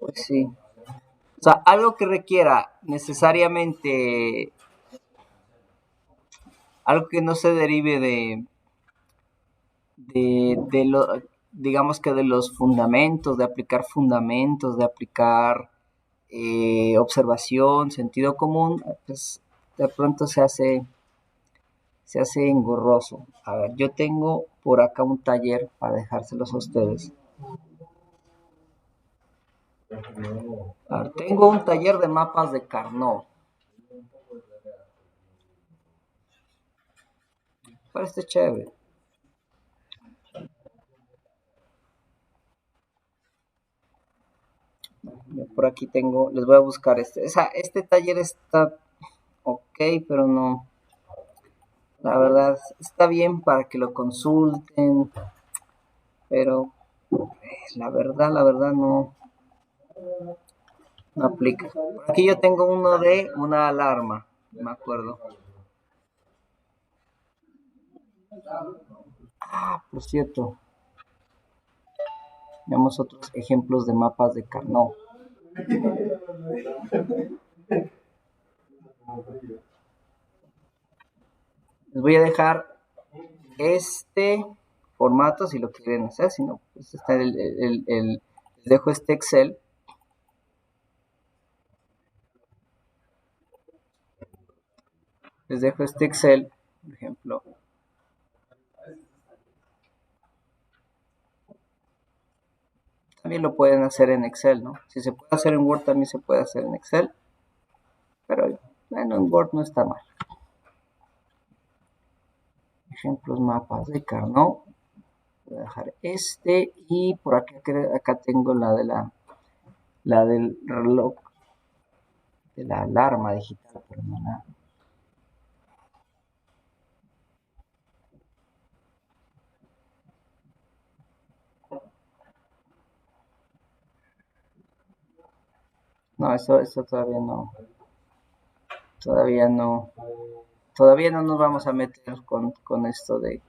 Pues sí. O sea, algo que requiera necesariamente, algo que no se derive de lo, digamos que de los fundamentos, de aplicar fundamentos, de aplicar observación, sentido común, pues de pronto se hace engorroso. A ver, yo tengo por acá un taller para dejárselos a ustedes. A ver, tengo un taller de mapas de Carnot. Parece chévere. Yo por aquí tengo, les voy a buscar este. Este taller está ok, pero no. La verdad, está bien para que lo consulten, pero la verdad no aplica. Por aquí yo tengo uno de una alarma, me acuerdo. Ah, por cierto. Veamos otros ejemplos de mapas de Carnot. Les voy a dejar este formato si lo quieren hacer, si no, pues está les dejo este Excel. Les dejo este Excel, por ejemplo. También lo pueden hacer en Excel, ¿no? Si se puede hacer en Word, también se puede hacer en Excel. Pero bueno, en Word no está mal. Ejemplos, mapas de Carnot. Voy a dejar este y por acá tengo la del reloj, de la alarma digital, pero no la. No, eso todavía no. Todavía no nos vamos a meter con esto de.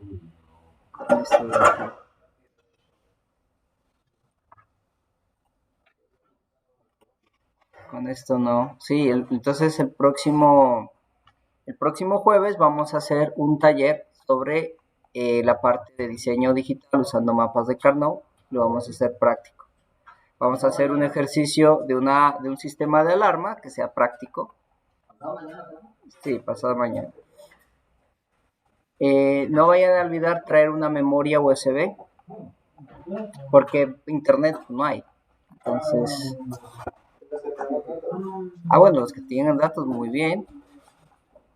Con esto no. Sí, entonces el próximo jueves vamos a hacer un taller sobre la parte de diseño digital usando mapas de Carnot. Lo vamos a hacer práctico. Vamos a hacer un ejercicio de un sistema de alarma que sea práctico. Sí, pasado mañana. No vayan a olvidar traer una memoria USB, porque internet no hay. Entonces, bueno, los que tienen datos muy bien,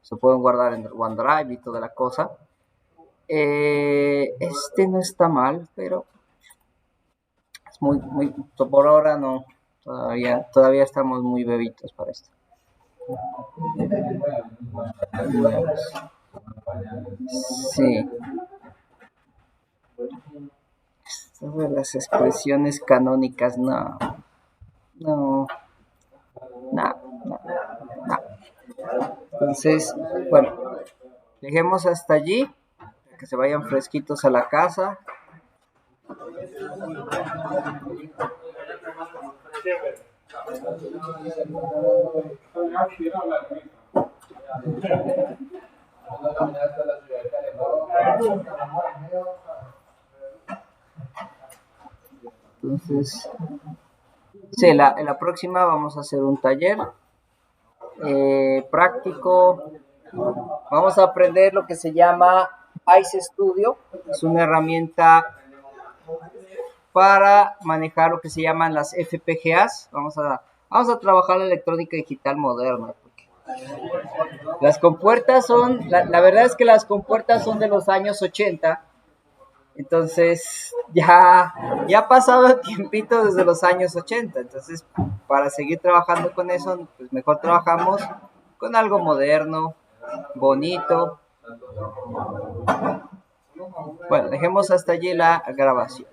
se pueden guardar en OneDrive y toda la cosa. Este no está mal, pero es muy, por ahora no, todavía estamos muy bebitos para esto. Sí. Sobre las expresiones canónicas, no. Entonces, bueno, dejemos hasta allí, que se vayan fresquitos a la casa. Entonces, sí, en la próxima vamos a hacer un taller práctico. Vamos a aprender lo que se llama ICE Studio. Es una herramienta para manejar lo que se llaman las FPGAs. Vamos a trabajar la electrónica digital moderna. Las compuertas son, la verdad es que las compuertas son de los años 80. Entonces, ya ha pasado tiempito desde los años 80. Entonces, para seguir trabajando con eso, pues mejor trabajamos con algo moderno, bonito. Bueno, dejemos hasta allí la grabación.